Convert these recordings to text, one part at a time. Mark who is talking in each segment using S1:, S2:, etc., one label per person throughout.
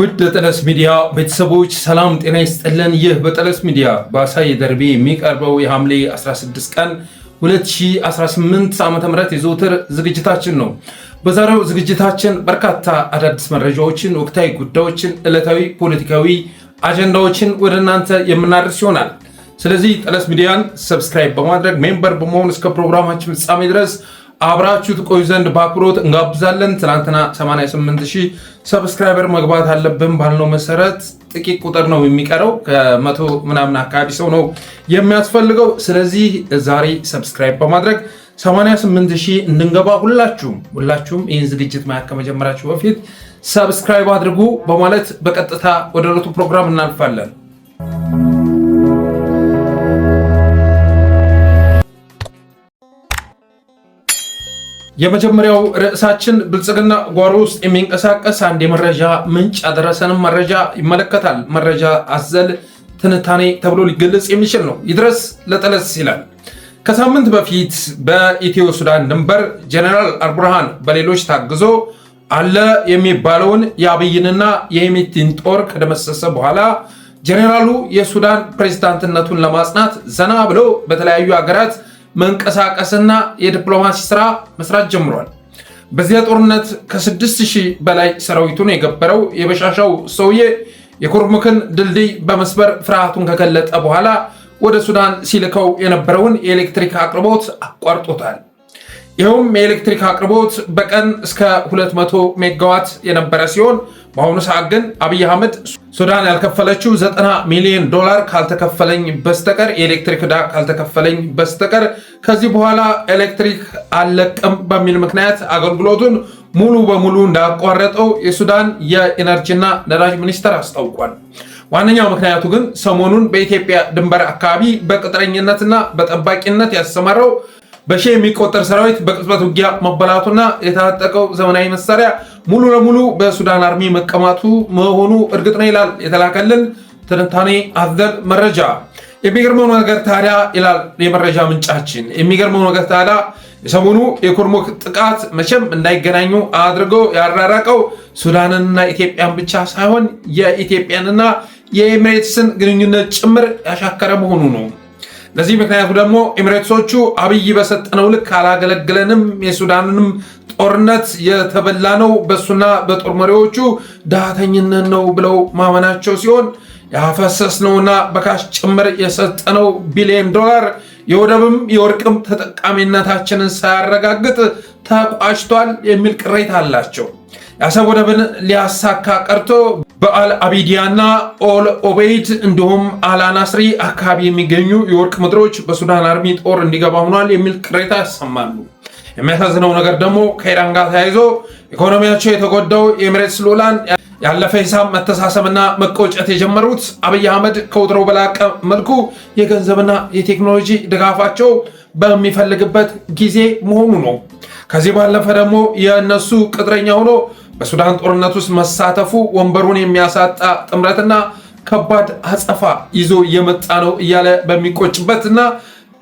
S1: ውድ ጠለስ ሚዲያ ቤተሰቦች ሰላም ጤና ይስጥልን። ይህ በጠለስ ሚዲያ በአሳይ ደርቤ የሚቀርበው የሐምሌ 16 ቀን 2018 ዓ.ም የዘወትር ዝግጅታችን ነው። በዛሬው ዝግጅታችን በርካታ አዳዲስ መረጃዎችን፣ ወቅታዊ ጉዳዮችን፣ ዕለታዊ ፖለቲካዊ አጀንዳዎችን ወደ እናንተ የምናደርስ ይሆናል። ስለዚህ ጠለስ ሚዲያን ሰብስክራይብ በማድረግ ሜምበር በመሆን እስከ ፕሮግራማችን ፍጻሜ ድረስ አብራችሁ ትቆዩ ዘንድ በአክብሮት እንጋብዛለን። ትናንትና 88000 ሰብስክራይበር መግባት አለብን ባልነው መሰረት ጥቂት ቁጥር ነው የሚቀረው፣ ከመቶ ምናምን አካባቢ ሰው ነው የሚያስፈልገው። ስለዚህ ዛሬ ሰብስክራይብ በማድረግ 88000 እንድንገባ ሁላችሁም ይህን ዝግጅት ማየት ከመጀመራችሁ በፊት ሰብስክራይብ አድርጉ በማለት በቀጥታ ወደ ዕለቱ ፕሮግራም እናልፋለን። የመጀመሪያው ርዕሳችን ብልጽግና ጓሮ ውስጥ የሚንቀሳቀስ አንድ የመረጃ ምንጭ ያደረሰንም መረጃ ይመለከታል። መረጃ አዘል ትንታኔ ተብሎ ሊገለጽ የሚችል ነው። ይድረስ ለጠለስ ይላል። ከሳምንት በፊት በኢትዮ ሱዳን ድንበር ጀነራል አልቡርሃን በሌሎች ታግዞ አለ የሚባለውን የአብይንና የሄሜቲን ጦር ከደመሰሰ በኋላ ጀነራሉ የሱዳን ፕሬዝዳንትነቱን ለማጽናት ዘና ብሎ በተለያዩ ሀገራት መንቀሳቀስና የዲፕሎማሲ ስራ መስራት ጀምሯል። በዚያ ጦርነት ከ6000 በላይ ሰራዊቱን የገበረው የበሻሻው ሰውዬ የኩርሙክን ድልድይ በመስበር ፍርሃቱን ከገለጠ በኋላ ወደ ሱዳን ሲልከው የነበረውን የኤሌክትሪክ አቅርቦት አቋርጦታል። ይኸውም የኤሌክትሪክ አቅርቦት በቀን እስከ 200 ሜጋዋት የነበረ ሲሆን በአሁኑ ሰዓት ግን አብይ አህመድ ሱዳን ያልከፈለችው $90 ሚሊዮን ካልተከፈለኝ በስተቀር የኤሌክትሪክ ዕዳ ካልተከፈለኝ በስተቀር ከዚህ በኋላ ኤሌክትሪክ አልለቅም በሚል ምክንያት አገልግሎቱን ሙሉ በሙሉ እንዳቋረጠው የሱዳን የኢነርጂና ነዳጅ ሚኒስቴር አስታውቋል። ዋነኛው ምክንያቱ ግን ሰሞኑን በኢትዮጵያ ድንበር አካባቢ በቅጥረኝነትና በጠባቂነት ያሰማራው በሺህ የሚቆጠር ሰራዊት በቅጽበት ውጊያ መበላቱና የታጠቀው ዘመናዊ መሳሪያ ሙሉ ለሙሉ በሱዳን አርሚ መቀማቱ መሆኑ እርግጥ ነው ይላል የተላከልን ትንታኔ አዘል መረጃ። የሚገርመው ነገር ታዲያ ይላል የመረጃ ምንጫችን፣ የሚገርመው ነገር ታዲያ የሰሞኑ የኩርሙክ ጥቃት መቼም እንዳይገናኙ አድርጎ ያራራቀው ሱዳንንና ኢትዮጵያን ብቻ ሳይሆን የኢትዮጵያንና የኤሚሬትስን ግንኙነት ጭምር ያሻከረ መሆኑ ነው። ለዚህ ምክንያቱ ደግሞ ኤሚሬትሶቹ አብይ በሰጠነው ልክ አላገለግለንም፣ የሱዳንንም ጦርነት የተበላ ነው በሱና በጦር መሪዎቹ ዳተኝነት ነው ብለው ማመናቸው ሲሆን ያፈሰስነውና በካሽ ጭምር የሰጠነው $ቢሊዮን የወደብም የወርቅም ተጠቃሚነታችንን ሳያረጋግጥ ተቋጭቷል የሚል ቅሬታ አላቸው። የአሰብ ወደብን ሊያሳካ ቀርቶ በአል አቢዲያና ኦል ኦቤይድ እንዲሁም አላናስሪ አካባቢ የሚገኙ የወርቅ ምድሮች በሱዳን አርሚ ጦር እንዲገባ ሆኗል የሚል ቅሬታ ያሰማሉ። የሚያሳዝነው ነገር ደግሞ ከኢራን ጋር ተያይዞ ኢኮኖሚያቸው የተጎዳው የኤሚሬትስ ልዑላን ያለፈ ሂሳብ መተሳሰብና መቆጨት የጀመሩት አብይ አህመድ ከወትሮ በላቀ መልኩ የገንዘብና የቴክኖሎጂ ድጋፋቸው በሚፈልግበት ጊዜ መሆኑ ነው። ከዚህ ባለፈ ደግሞ የእነሱ ቅጥረኛ ሆኖ በሱዳን ጦርነት ውስጥ መሳተፉ ወንበሩን የሚያሳጣ ጥምረትና ከባድ አጸፋ ይዞ እየመጣ ነው እያለ በሚቆጭበትና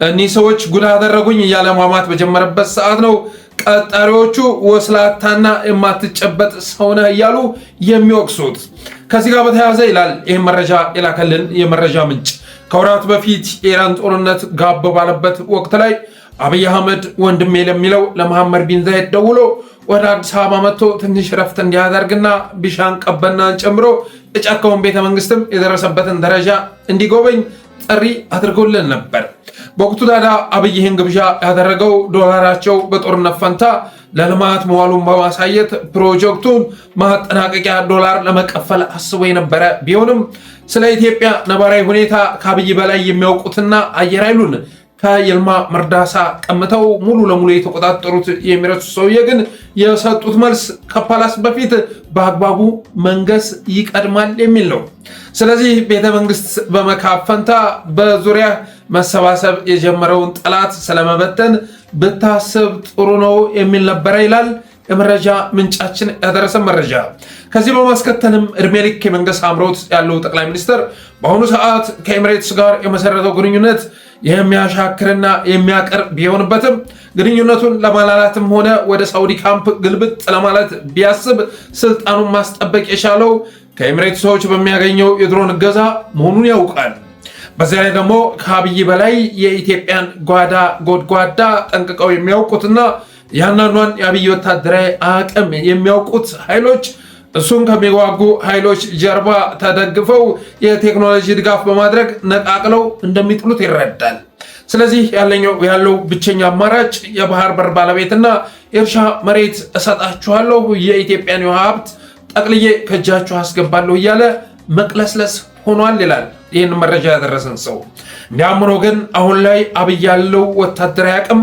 S1: እኒህ ሰዎች ጉድ አደረጉኝ እያለ ማማት በጀመረበት ሰዓት ነው ቀጣሪዎቹ ወስላታና የማትጨበጥ ሰውነህ እያሉ የሚወቅሱት። ከዚህ ጋር በተያያዘ ይላል ይህ መረጃ የላከልን የመረጃ ምንጭ፣ ከወራት በፊት የኢራን ጦርነት ጋብ ባለበት ወቅት ላይ አብይ አህመድ ወንድሜ ለሚለው ለመሐመድ ቢን ዛይድ ደውሎ ወደ አዲስ አበባ መጥቶ ትንሽ ረፍት እንዲያደርግና ቢሻን ቀበናን ጨምሮ የጫካውን ቤተመንግስትም የደረሰበትን ደረጃ እንዲጎበኝ ጥሪ አድርጎልን ነበር። በወቅቱ ታዲያ አብይ ይህን ግብዣ ያደረገው ዶላራቸው በጦርነት ፈንታ ለልማት መዋሉን በማሳየት ፕሮጀክቱን ማጠናቀቂያ ዶላር ለመቀፈል አስቦ የነበረ ቢሆንም ስለ ኢትዮጵያ ነባራዊ ሁኔታ ከአብይ በላይ የሚያውቁትና አየር ኃይሉን ከይልማ መርዳሳ ቀምተው ሙሉ ለሙሉ የተቆጣጠሩት የኤሚሬትስ ሰውዬ ግን የሰጡት መልስ ከፓላስ በፊት በአግባቡ መንገስ ይቀድማል የሚል ነው። ስለዚህ ቤተመንግስት በመካብ ፈንታ በዙሪያ መሰባሰብ የጀመረውን ጠላት ስለመበተን ብታስብ ጥሩ ነው የሚል ነበረ ይላል የመረጃ ምንጫችን ያደረሰን መረጃ። ከዚህ በማስከተልም እድሜ ልክ የመንግስት አምሮት ያለው ጠቅላይ ሚኒስትር በአሁኑ ሰዓት ከኤሚሬትስ ጋር የመሰረተው ግንኙነት የሚያሻክርና የሚያቀር ቢሆንበትም ግንኙነቱን ለማላላትም ሆነ ወደ ሳውዲ ካምፕ ግልብጥ ለማለት ቢያስብ ስልጣኑን ማስጠበቅ የቻለው ከኤሚሬትሶች በሚያገኘው የድሮን እገዛ መሆኑን ያውቃል። በዚያ ላይ ደግሞ ከአብይ በላይ የኢትዮጵያን ጓዳ ጎድጓዳ ጠንቅቀው የሚያውቁትና ያንኗን የአብይ ወታደራዊ አቅም የሚያውቁት ኃይሎች እሱን ከሚዋጉ ኃይሎች ጀርባ ተደግፈው የቴክኖሎጂ ድጋፍ በማድረግ ነቃቅለው እንደሚጥሉት ይረዳል። ስለዚህ ያለው ብቸኛ አማራጭ የባህር በር ባለቤትና የእርሻ መሬት እሰጣችኋለሁ፣ የኢትዮጵያን የውሃ ሀብት ጠቅልዬ ከእጃችሁ አስገባለሁ እያለ መቅለስለስ ሆኗል ይላል ይህን መረጃ ያደረሰን ሰው። እንዲያም ሆኖ ግን አሁን ላይ አብይ ያለው ወታደራዊ አቅም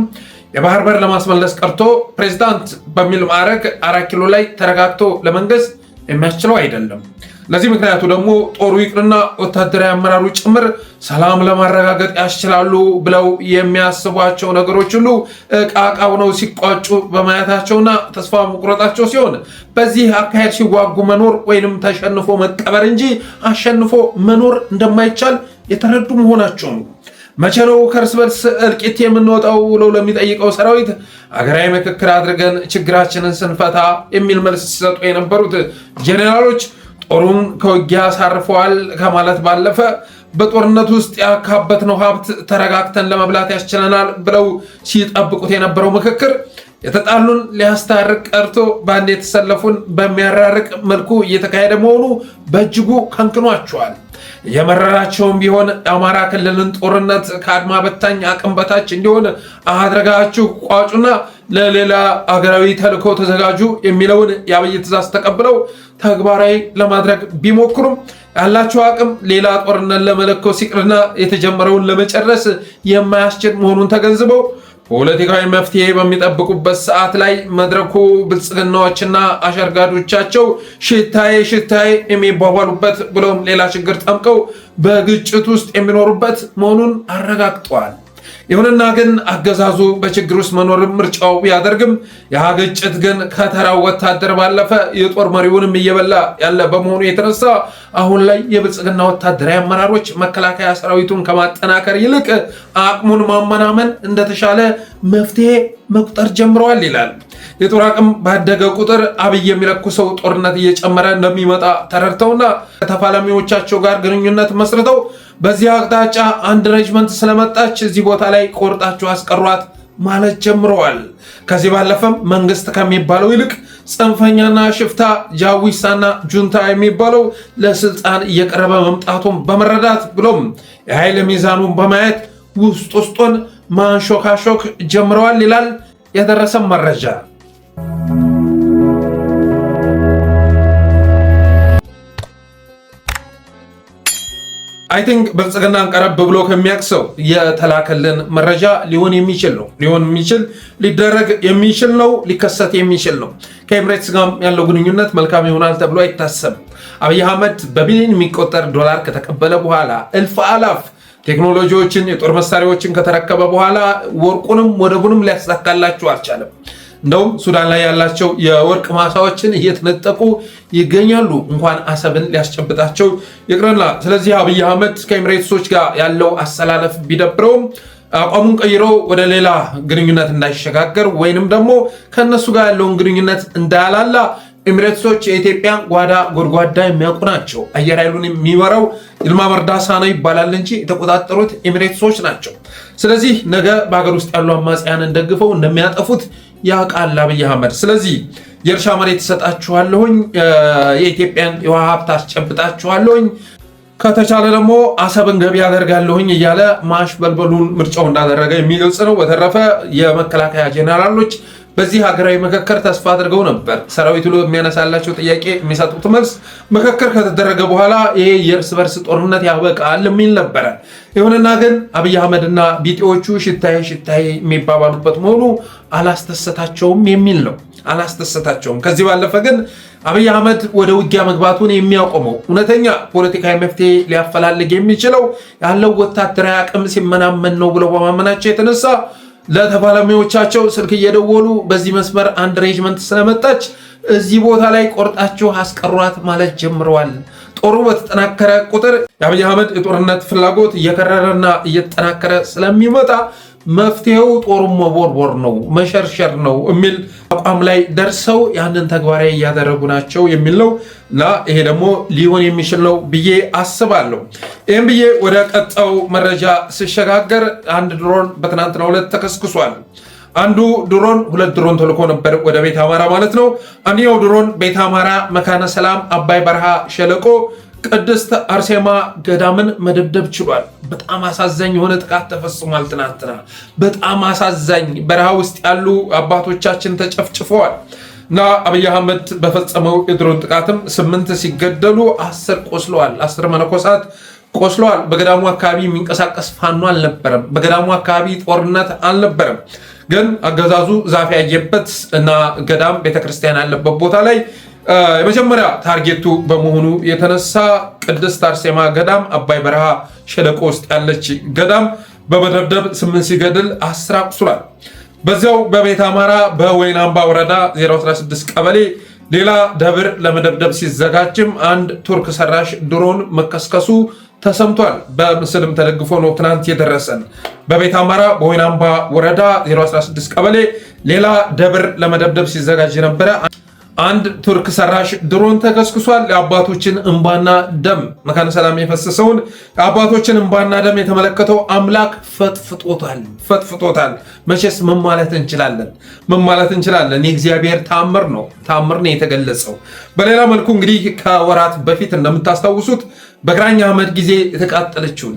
S1: የባህር በር ለማስመለስ ቀርቶ ፕሬዝዳንት በሚል ማዕረግ 4 ኪሎ ላይ ተረጋግቶ ለመንገስ የሚያስችለው አይደለም። ለዚህ ምክንያቱ ደግሞ ጦሩ ይቅርና ወታደራዊ አመራሩ ጭምር ሰላም ለማረጋገጥ ያስችላሉ ብለው የሚያስቧቸው ነገሮች ሁሉ ዕቃ ሆነው ሲቋጩ በማየታቸውና ተስፋ መቁረጣቸው ሲሆን በዚህ አካሄድ ሲዋጉ መኖር ወይንም ተሸንፎ መቀበር እንጂ አሸንፎ መኖር እንደማይቻል የተረዱ መሆናቸው ነው። መቼ ነው ከእርስ በርስ እልቂት የምንወጣው ብለው ለሚጠይቀው ሰራዊት አገራዊ ምክክር አድርገን ችግራችንን ስንፈታ የሚል መልስ ሲሰጡ የነበሩት ጄኔራሎች ጦሩን ከውጊያ አሳርፈዋል ከማለት ባለፈ በጦርነት ውስጥ ያካበትነው ሀብት ተረጋግተን ለመብላት ያስችለናል ብለው ሲጠብቁት የነበረው ምክክር የተጣሉን ሊያስታርቅ ቀርቶ በአንድ የተሰለፉን በሚያራርቅ መልኩ እየተካሄደ መሆኑ በእጅጉ ከንክኗቸዋል። የመረራቸውም ቢሆን የአማራ ክልልን ጦርነት ከአድማ በታኝ አቅም በታች እንዲሆን አድርጋችሁ ቋጩና ለሌላ አገራዊ ተልዕኮ ተዘጋጁ የሚለውን የአብይ ትዕዛዝ ተቀብለው ተግባራዊ ለማድረግ ቢሞክሩም ያላቸው አቅም ሌላ ጦርነት ለመለኮስ ይቅርና የተጀመረውን ለመጨረስ የማያስችል መሆኑን ተገንዝበው ፖለቲካዊ መፍትሄ በሚጠብቁበት ሰዓት ላይ መድረኩ ብልጽግናዎችና አሸርጋዶቻቸው ሽታዬ የሚባባሉበት ብሎም ሌላ ችግር ጠምቀው በግጭት ውስጥ የሚኖሩበት መሆኑን አረጋግጠዋል። ይሁንና ግን አገዛዙ በችግር ውስጥ መኖርም ምርጫው ቢያደርግም ያ ግጭት ግን ከተራው ወታደር ባለፈ የጦር መሪውንም እየበላ ያለ በመሆኑ የተነሳ አሁን ላይ የብልጽግና ወታደራዊ አመራሮች መከላከያ ሰራዊቱን ከማጠናከር ይልቅ አቅሙን ማመናመን እንደተሻለ መፍትሄ መቁጠር ጀምረዋል ይላል። የጦር አቅም ባደገ ቁጥር አብይ የሚለኩሰው ጦርነት እየጨመረ እንደሚመጣ ተረድተውና ከተፋላሚዎቻቸው ጋር ግንኙነት መስርተው በዚህ አቅጣጫ አንድ ሬጅመንት ስለመጣች እዚህ ቦታ ላይ ቆርጣችሁ አስቀሯት ማለት ጀምረዋል። ከዚህ ባለፈም መንግስት ከሚባለው ይልቅ ጽንፈኛና ሽፍታ ጃዊሳና ጁንታ የሚባለው ለስልጣን እየቀረበ መምጣቱን በመረዳት ብሎም የኃይል ሚዛኑን በማየት ውስጡን ማንሾካሾክ ጀምረዋል ይላል የደረሰን መረጃ። አይ ቲንክ ብልጽግናን ቀረብ ብሎ ከሚያቅሰው የተላከልን መረጃ ሊሆን የሚችል ሊደረግ የሚችል ነው፣ ሊከሰት የሚችል ነው። ከኤምሬትስ ጋር ያለው ግንኙነት መልካም ይሆናል ተብሎ አይታሰብም። አብይ አህመድ በቢሊዮን የሚቆጠር ዶላር ከተቀበለ በኋላ እልፍ አላፍ ቴክኖሎጂዎችን የጦር መሳሪያዎችን ከተረከበ በኋላ ወርቁንም ወደቡንም ሊያሳካላቸው አልቻለም። እንደውም ሱዳን ላይ ያላቸው የወርቅ ማሳዎችን እየተነጠቁ ይገኛሉ፣ እንኳን አሰብን ሊያስጨብጣቸው ይቅርና። ስለዚህ አብይ አህመድ ከኤሚሬትሶች ጋር ያለው አሰላለፍ ቢደብረውም አቋሙን ቀይሮ ወደ ሌላ ግንኙነት እንዳይሸጋገር ወይንም ደግሞ ከነሱ ጋር ያለውን ግንኙነት እንዳያላላ ኤሚሬትሶች የኢትዮጵያን ጓዳ ጎድጓዳ የሚያውቁ ናቸው። አየር ኃይሉን የሚመራው ይልማ መርዳሳ ነው ይባላል እንጂ የተቆጣጠሩት ኤሚሬትሶች ናቸው። ስለዚህ ነገ በሀገር ውስጥ ያሉ አማጽያንን ደግፈው እንደሚያጠፉት ያውቃል አብይ አህመድ። ስለዚህ የእርሻ መሬት ተሰጣችኋለሁኝ፣ የኢትዮጵያን የውሃ ሀብት አስጨብጣችኋለሁኝ፣ ከተቻለ ደግሞ አሰብን ገቢ ያደርጋለሁኝ እያለ ማሽበልበሉን ምርጫው እንዳደረገ የሚገልጽ ነው። በተረፈ የመከላከያ ጄኔራሎች በዚህ ሀገራዊ ምክክር ተስፋ አድርገው ነበር። ሰራዊቱ የሚያነሳላቸው ጥያቄ የሚሰጡት መልስ ምክክር ከተደረገ በኋላ ይሄ የእርስ በርስ ጦርነት ያበቃል የሚል ነበረ። ይሁንና ግን አብይ አህመድና ቢጤዎቹ ሽታዬ የሚባባሉበት መሆኑ አላስተሰታቸውም የሚል ነው። አላስተሰታቸውም። ከዚህ ባለፈ ግን አብይ አህመድ ወደ ውጊያ መግባቱን የሚያቆመው እውነተኛ ፖለቲካዊ መፍትሄ ሊያፈላልግ የሚችለው ያለው ወታደራዊ አቅም ሲመናመን ነው ብለው በማመናቸው የተነሳ ለተፋላሚዎቻቸው ስልክ እየደወሉ በዚህ መስመር አንድ ሬጅመንት ስለመጣች እዚህ ቦታ ላይ ቆርጣችሁ አስቀሯት ማለት ጀምረዋል። ጦሩ በተጠናከረ ቁጥር የአብይ አህመድ የጦርነት ፍላጎት እየከረረና እየተጠናከረ ስለሚመጣ መፍትሄው ጦሩን መቦርቦር ነው፣ መሸርሸር ነው የሚል አቋም ላይ ደርሰው ያንን ተግባራዊ እያደረጉ ናቸው የሚል ነው እና ይሄ ደግሞ ሊሆን የሚችል ነው ብዬ አስባለሁ። ይህም ብዬ ወደ ቀጣው መረጃ ስሸጋገር አንድ ድሮን በትናንትናው ዕለት ተከስክሷል። አንዱ ድሮን 2 ድሮን ተልኮ ነበር ወደ ቤተ አማራ ማለት ነው። አንደኛው ድሮን ቤተ አማራ መካነ ሰላም አባይ በረሃ ሸለቆ ቅድስት አርሴማ ገዳምን መደብደብ ችሏል። በጣም አሳዛኝ የሆነ ጥቃት ተፈጽሟል ትናንትና። በጣም አሳዛኝ በረሃ ውስጥ ያሉ አባቶቻችን ተጨፍጭፈዋል እና አብይ አህመድ በፈጸመው የድሮን ጥቃትም 8 ሲገደሉ 10 ቆስለዋል። 10 መነኮሳት ቆስለዋል። በገዳሙ አካባቢ የሚንቀሳቀስ ፋኖ አልነበረም። በገዳሙ አካባቢ ጦርነት አልነበረም። ግን አገዛዙ ዛፍ ያየበት እና ገዳም ቤተክርስቲያን ያለበት ቦታ ላይ የመጀመሪያ ታርጌቱ በመሆኑ የተነሳ ቅድስት አርሴማ ገዳም አባይ በረሃ ሸለቆ ውስጥ ያለች ገዳም በመደብደብ 8 ሲገድል 10 አቁስሏል። በዚያው በቤተ አማራ በወይን አምባ ወረዳ 016 ቀበሌ ሌላ ደብር ለመደብደብ ሲዘጋጅም አንድ ቱርክ ሰራሽ ድሮን መከስከሱ ተሰምቷል። በምስልም ተደግፎ ነው ትናንት የደረሰን። በቤተ አማራ በወይን አምባ ወረዳ 016 ቀበሌ ሌላ ደብር ለመደብደብ ሲዘጋጅ ነበረ አንድ ቱርክ ሰራሽ ድሮን ተከስክሷል። የአባቶችን እንባና ደም መካነ ሰላም የፈሰሰውን የአባቶችን እንባና ደም የተመለከተው አምላክ ፈጥፍጦታል። መቼስ ምን ማለት እንችላለን? የእግዚአብሔር ታምር ነው የተገለጸው። በሌላ መልኩ እንግዲህ ከወራት በፊት እንደምታስታውሱት በግራኝ አህመድ ጊዜ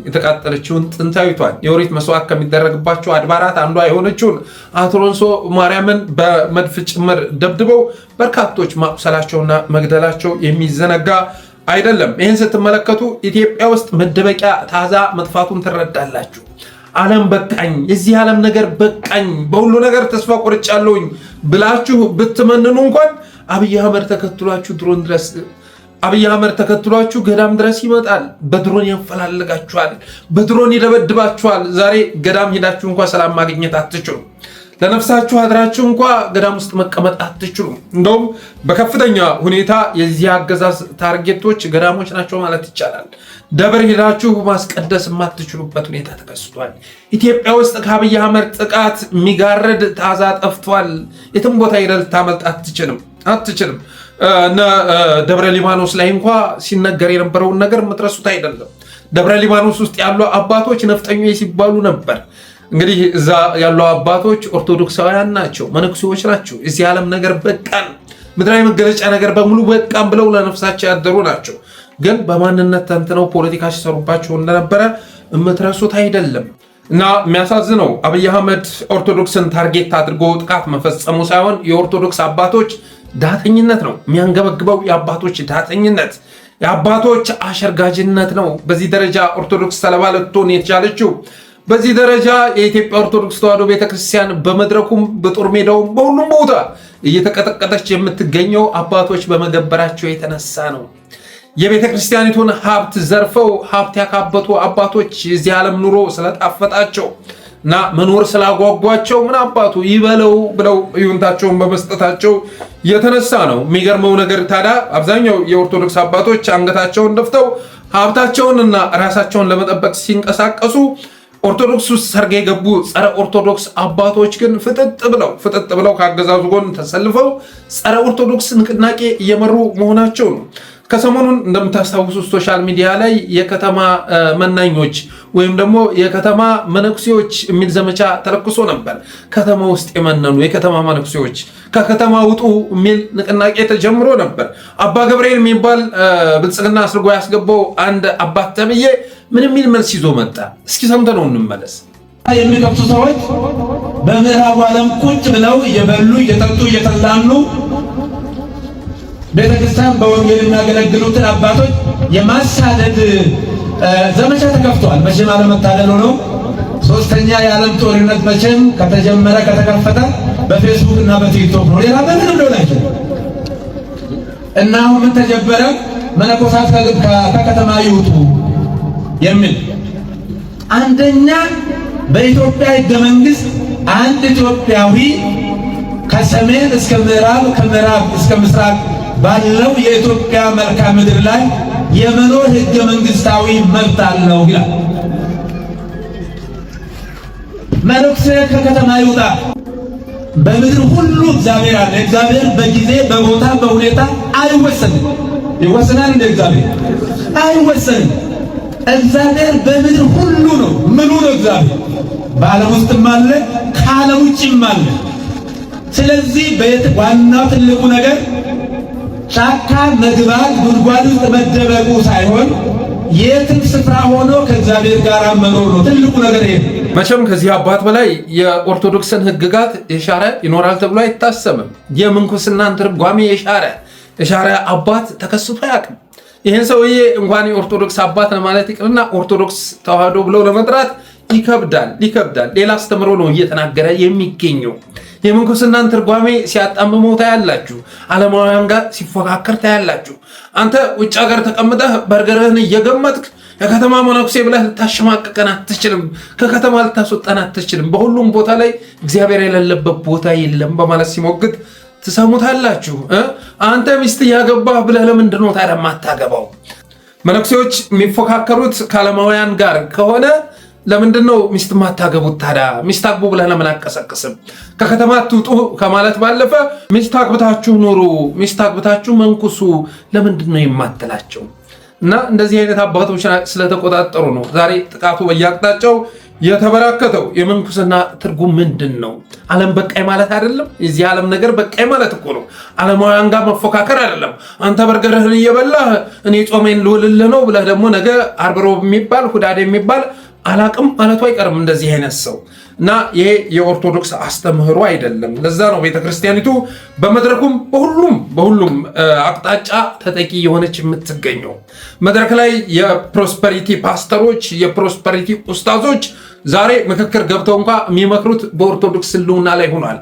S1: የተቃጠለችውን ጥንታዊቷን የኦሪት መስዋዕት ከሚደረግባቸው አድባራት አንዷ የሆነችውን አትሮንሶ ማርያምን በመድፍ ጭምር ደብድበው በርካቶች ማቁሰላቸውና መግደላቸው የሚዘነጋ አይደለም። ይህን ስትመለከቱ ኢትዮጵያ ውስጥ መደበቂያ ታዛ መጥፋቱን ትረዳላችሁ። ዓለም በቃኝ፣ የዚህ ዓለም ነገር በቃኝ፣ በሁሉ ነገር ተስፋ ቆርጫለሁኝ ብላችሁ ብትመንኑ እንኳን አብይ አህመድ ተከትሏችሁ ገዳም ድረስ ይመጣል። በድሮን ያፈላልጋችኋል፣ በድሮን ይደበድባችኋል። ዛሬ ገዳም ሄዳችሁ እንኳ ሰላም ማግኘት አትችሉም። ለነፍሳችሁ አድራችሁ እንኳ ገዳም ውስጥ መቀመጥ አትችሉም። እንደውም በከፍተኛ ሁኔታ የዚህ አገዛዝ ታርጌቶች ገዳሞች ናቸው ማለት ይቻላል። ደብር ሄዳችሁ ማስቀደስ የማትችሉበት ሁኔታ ተከስቷል። ኢትዮጵያ ውስጥ ከአብይ አህመድ ጥቃት የሚጋረድ ታዛ ጠፍቷል። የትም ቦታ ሄደህ ልታመልጥ አትችልም። ደብረ ሊባኖስ ላይ እንኳ ሲነገር የነበረውን ነገር የምትረሱት አይደለም። ደብረ ሊባኖስ ውስጥ ያሉ አባቶች ነፍጠኞች ሲባሉ ነበር። እንግዲህ እዛ ያሉ አባቶች ኦርቶዶክሳውያን ናቸው፣ መነኩሴዎች ናቸው። እዚህ ዓለም ነገር በቃን፣ ምድራዊ መገለጫ ነገር በሙሉ በቃን ብለው ለነፍሳቸው ያደሩ ናቸው። ግን በማንነት ተንትነው ፖለቲካ ሲሰሩባቸው እንደነበረ የምትረሱት አይደለም። እና የሚያሳዝነው አብይ አህመድ ኦርቶዶክስን ታርጌት አድርጎ ጥቃት መፈጸሙ ሳይሆን የኦርቶዶክስ አባቶች ዳተኝነት ነው የሚያንገበግበው። የአባቶች ዳተኝነት፣ የአባቶች አሸርጋጅነት ነው በዚህ ደረጃ ኦርቶዶክስ ሰለባ ልትሆን የተቻለችው። በዚህ ደረጃ የኢትዮጵያ ኦርቶዶክስ ተዋሕዶ ቤተክርስቲያን በመድረኩም በጦር ሜዳውም በሁሉም ቦታ እየተቀጠቀጠች የምትገኘው አባቶች በመገበራቸው የተነሳ ነው። የቤተክርስቲያኒቱን ሀብት ዘርፈው ሀብት ያካበቱ አባቶች የዚህ ዓለም ኑሮ ስለጣፈጣቸው እና መኖር ስላጓጓቸው ምን አባቱ ይበለው ብለው ይሁንታቸውን በመስጠታቸው የተነሳ ነው። የሚገርመው ነገር ታዲያ አብዛኛው የኦርቶዶክስ አባቶች አንገታቸውን ደፍተው ሀብታቸውንና ራሳቸውን ለመጠበቅ ሲንቀሳቀሱ፣ ኦርቶዶክስ ውስጥ ሰርገ የገቡ ጸረ ኦርቶዶክስ አባቶች ግን ፍጥጥ ብለው ከአገዛዙ ጎን ተሰልፈው ጸረ ኦርቶዶክስ ንቅናቄ እየመሩ መሆናቸው ነው። ከሰሞኑን እንደምታስታውሱት ሶሻል ሚዲያ ላይ የከተማ መናኞች ወይም ደግሞ የከተማ መነኩሴዎች የሚል ዘመቻ ተለክሶ ነበር። ከተማ ውስጥ የመነኑ የከተማ መነኩሴዎች ከከተማ ውጡ የሚል ንቅናቄ ተጀምሮ ነበር። አባ ገብርኤል የሚባል ብልጽግና አስርጎ ያስገባው አንድ አባት ተብዬ ምን የሚል መልስ ይዞ መጣ? እስኪ ሰምተነው እንመለስ።
S2: የሚከፍቱ ሰዎች በምዕራቡ ዓለም ቁጭ ብለው እየበሉ እየጠጡ እየተዝናኑ ቤተክርስቲያን በወንጌል የሚያገለግሉትን አባቶች የማሳደድ ዘመቻ ተከፍቷል። መቼም አለመታደል ነው። ሶስተኛ የዓለም ጦርነት መቼም ከተጀመረ ከተከፈተ በፌስቡክ እና በቲክቶክ ነው። ሌላ በምንም ሊሆን አይችልም። እና አሁን ምን ተጀመረ? መነኮሳት ከከተማ ይውጡ የሚል አንደኛ በኢትዮጵያ ሕገ መንግሥት አንድ ኢትዮጵያዊ ከሰሜን እስከ ምዕራብ ከምዕራብ እስከ ምስራቅ ባለው የኢትዮጵያ መልክዓ ምድር ላይ የመኖር ሕገ መንግሥታዊ መብት አለው ይላል። መነኩሴ ከከተማ ይውጣ። በምድር ሁሉ እግዚአብሔር አለ። እግዚአብሔር በጊዜ በቦታ በሁኔታ አይወሰንም። ይወሰናል እንደ እግዚአብሔር አይወሰንም። እግዚአብሔር በምድር ሁሉ ነው። ምኑ ነው እግዚአብሔር? በዓለም ውስጥም አለ፣ ከዓለም ውጭም አለ። ስለዚህ ዋናው ትልቁ ነገር ጫካ መግባት ጉድጓድ ውስጥ መደበቁ ሳይሆን የትም ስፍራ ሆኖ ከእግዚአብሔር ጋር መኖር ነው ትልቁ ነገር። ይሄ
S1: መቼም ከዚህ አባት በላይ የኦርቶዶክስን ሕግጋት የሻረ ይኖራል ተብሎ አይታሰብም። የምንኩስናን ትርጓሜ የሻረ አባት ተከስቶ አያውቅም። ይህን ሰውዬ እንኳን የኦርቶዶክስ አባት ለማለት ይቅርና ኦርቶዶክስ ተዋህዶ ብለው ለመጥራት ይከብዳል። ሌላ አስተምሮ ነው እየተናገረ የሚገኘው። የምንኩስናን ትርጓሜ ሲያጣምመው ታያላችሁ። ዓለማውያን ጋር ሲፎካከር ታያላችሁ። አንተ ውጭ ሀገር ተቀምጠህ በርገርህን እየገመጥክ የከተማ መነኩሴ ብለህ ልታሸማቀቀን አትችልም፣ ከከተማ ልታስወጣን አትችልም፣ በሁሉም ቦታ ላይ እግዚአብሔር የሌለበት ቦታ የለም በማለት ሲሞግት ትሰሙታላችሁ። አንተ ሚስት እያገባህ ብለህ ለምንድን ነው ታዲያ የማታገባው? መነኩሴዎች የሚፎካከሩት ከዓለማውያን ጋር ከሆነ ለምንድን ነው ሚስት ማታገቡት ታዲያ? ሚስት አግቡ ብለህ ለምን አቀሰቅስም? ከከተማ አትውጡ ከማለት ባለፈ ሚስት አግብታችሁ ኑሩ፣ ሚስት አግብታችሁ መንኩሱ ለምንድን ነው የማትላቸው? እና እንደዚህ አይነት አባቶች ስለተቆጣጠሩ ነው ዛሬ ጥቃቱ በየአቅጣጫው የተበራከተው። የምንኩስና ትርጉም ምንድን ነው? ዓለም በቃይ ማለት አይደለም። የዚህ ዓለም ነገር በቃይ ማለት እኮ ነው። ዓለማውያን ጋር መፎካከር አይደለም። አንተ በርገርህን እየበላህ እኔ ጾሜን ልውልልህ ነው ብለህ ደግሞ ነገ ዓርብ ሮብ የሚባል ሁዳዴ የሚባል አላቅም ማለቱ አይቀርም እንደዚህ አይነት ሰው እና ይሄ የኦርቶዶክስ አስተምህሮ አይደለም። ለዛ ነው ቤተክርስቲያኒቱ በመድረኩም በሁሉም አቅጣጫ ተጠቂ የሆነች የምትገኘው። መድረክ ላይ የፕሮስፐሪቲ ፓስተሮች፣ የፕሮስፐሪቲ ኡስታዞች ዛሬ ምክክር ገብተው እንኳ የሚመክሩት በኦርቶዶክስ ህልውና ላይ ሆኗል።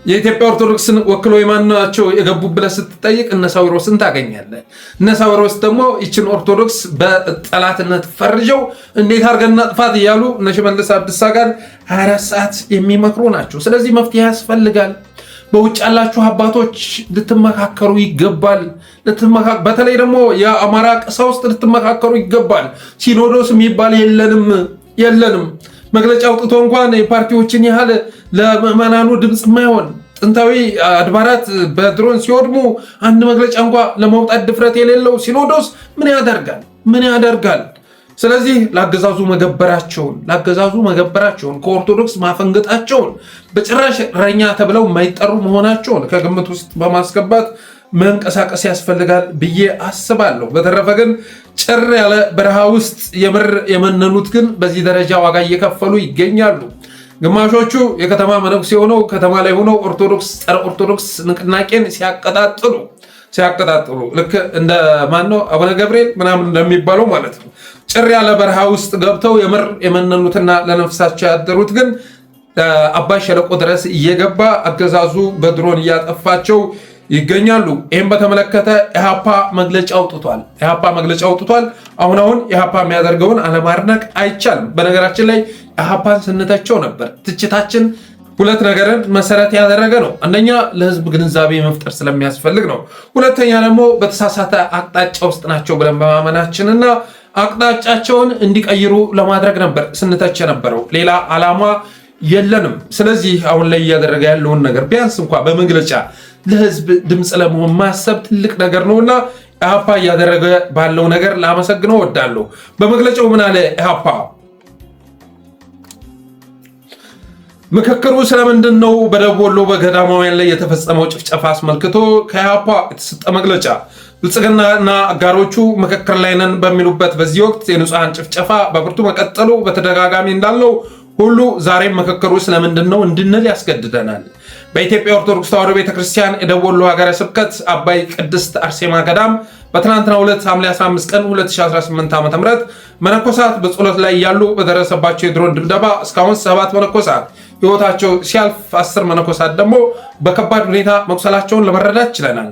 S1: የኢትዮጵያ ኦርቶዶክስን ወክሎ የማናቸው የገቡ ብለህ ስትጠይቅ እነ ሳዊሮስን ታገኛለህ። እነ ሳዊሮስ ደግሞ ይችን ኦርቶዶክስ በጠላትነት ፈርጀው እንዴት አድርገን እናጥፋት እያሉ እነ ሽመልስ አብዲሳ ጋር 24 ሰዓት የሚመክሩ ናቸው። ስለዚህ መፍትሄ ያስፈልጋል። በውጭ ያላችሁ አባቶች ልትመካከሩ ይገባል። በተለይ ደግሞ የአማራ ቀሳውስት ልትመካከሩ ይገባል። ሲኖዶስ የሚባል የለንም። መግለጫ አውጥቶ እንኳን የፓርቲዎችን ያህል ለምዕመናኑ ድምፅ የማይሆን ጥንታዊ አድባራት በድሮን ሲወድሙ አንድ መግለጫ እንኳ ለማውጣት ድፍረት የሌለው ሲኖዶስ ምን ያደርጋል? ስለዚህ ለአገዛዙ መገበራቸውን ከኦርቶዶክስ ማፈንገጣቸውን በጭራሽ እረኛ ተብለው የማይጠሩ መሆናቸውን ከግምት ውስጥ በማስገባት መንቀሳቀስ ያስፈልጋል ብዬ አስባለሁ። በተረፈ ግን ጭር ያለ በረሃ ውስጥ የምር የመነኑት ግን በዚህ ደረጃ ዋጋ እየከፈሉ ይገኛሉ። ግማሾቹ የከተማ መነኩሴ ሆነው ከተማ ላይ ሆነው ጸረ ኦርቶዶክስ ንቅናቄን ሲያቀጣጥሉ ልክ እንደ ማነው አቡነ ገብርኤል ምናምን እንደሚባለው ማለት ነው። ጭር ያለ በረሃ ውስጥ ገብተው የምር የመነኑትና ለነፍሳቸው ያደሩት ግን አባይ ሸለቆ ድረስ እየገባ አገዛዙ በድሮን እያጠፋቸው ይገኛሉ። ይህም በተመለከተ ኢህአፓ መግለጫ አውጥቷል። አሁን ኢህአፓ የሚያደርገውን አለማድነቅ አይቻልም። በነገራችን ላይ ኢህአፓን ስንተቸው ነበር። ትችታችን ሁለት ነገርን መሰረት ያደረገ ነው። አንደኛ ለህዝብ ግንዛቤ መፍጠር ስለሚያስፈልግ ነው። ሁለተኛ ደግሞ በተሳሳተ አቅጣጫ ውስጥ ናቸው ብለን በማመናችንና አቅጣጫቸውን እንዲቀይሩ ለማድረግ ነበር ስንተች ነበረው። ሌላ ዓላማ የለንም። ስለዚህ አሁን ላይ እያደረገ ያለውን ነገር ቢያንስ እንኳ በመግለጫ ለህዝብ ድምፅ ለመሆን ማሰብ ትልቅ ነገር ነውና ኢህአፓ እያደረገ ባለው ነገር ላመሰግነው እወዳለሁ። በመግለጫው ምን አለ ኢህአፓ? ምክክሩ ስለምንድን ነው በደቡብ ወሎ በገዳማውያን ላይ የተፈጸመው ጭፍጨፋ አስመልክቶ ከኢህአፓ የተሰጠ መግለጫ። ብልጽግናና አጋሮቹ ምክክር ላይ ነን በሚሉበት በዚህ ወቅት የንጹሐን ጭፍጨፋ በብርቱ መቀጠሉ በተደጋጋሚ እንዳለው ሁሉ ዛሬም ምክክሩ ስለምንድን ነው እንድንል ያስገድደናል። በኢትዮጵያ ኦርቶዶክስ ተዋሕዶ ቤተክርስቲያን የደቡብ ወሎ ሀገረ ስብከት አባይ ቅድስት አርሴማ ገዳም በትናንትናው ዕለት ሐምሌ 15 ቀን 2018 ዓ.ም መነኮሳት በጸሎት ላይ ያሉ በደረሰባቸው የድሮን ድብደባ እስካሁን 7 መነኮሳት ሕይወታቸው ሲያልፍ 10 መነኮሳት ደግሞ በከባድ ሁኔታ መቁሰላቸውን ለመረዳት ችለናል።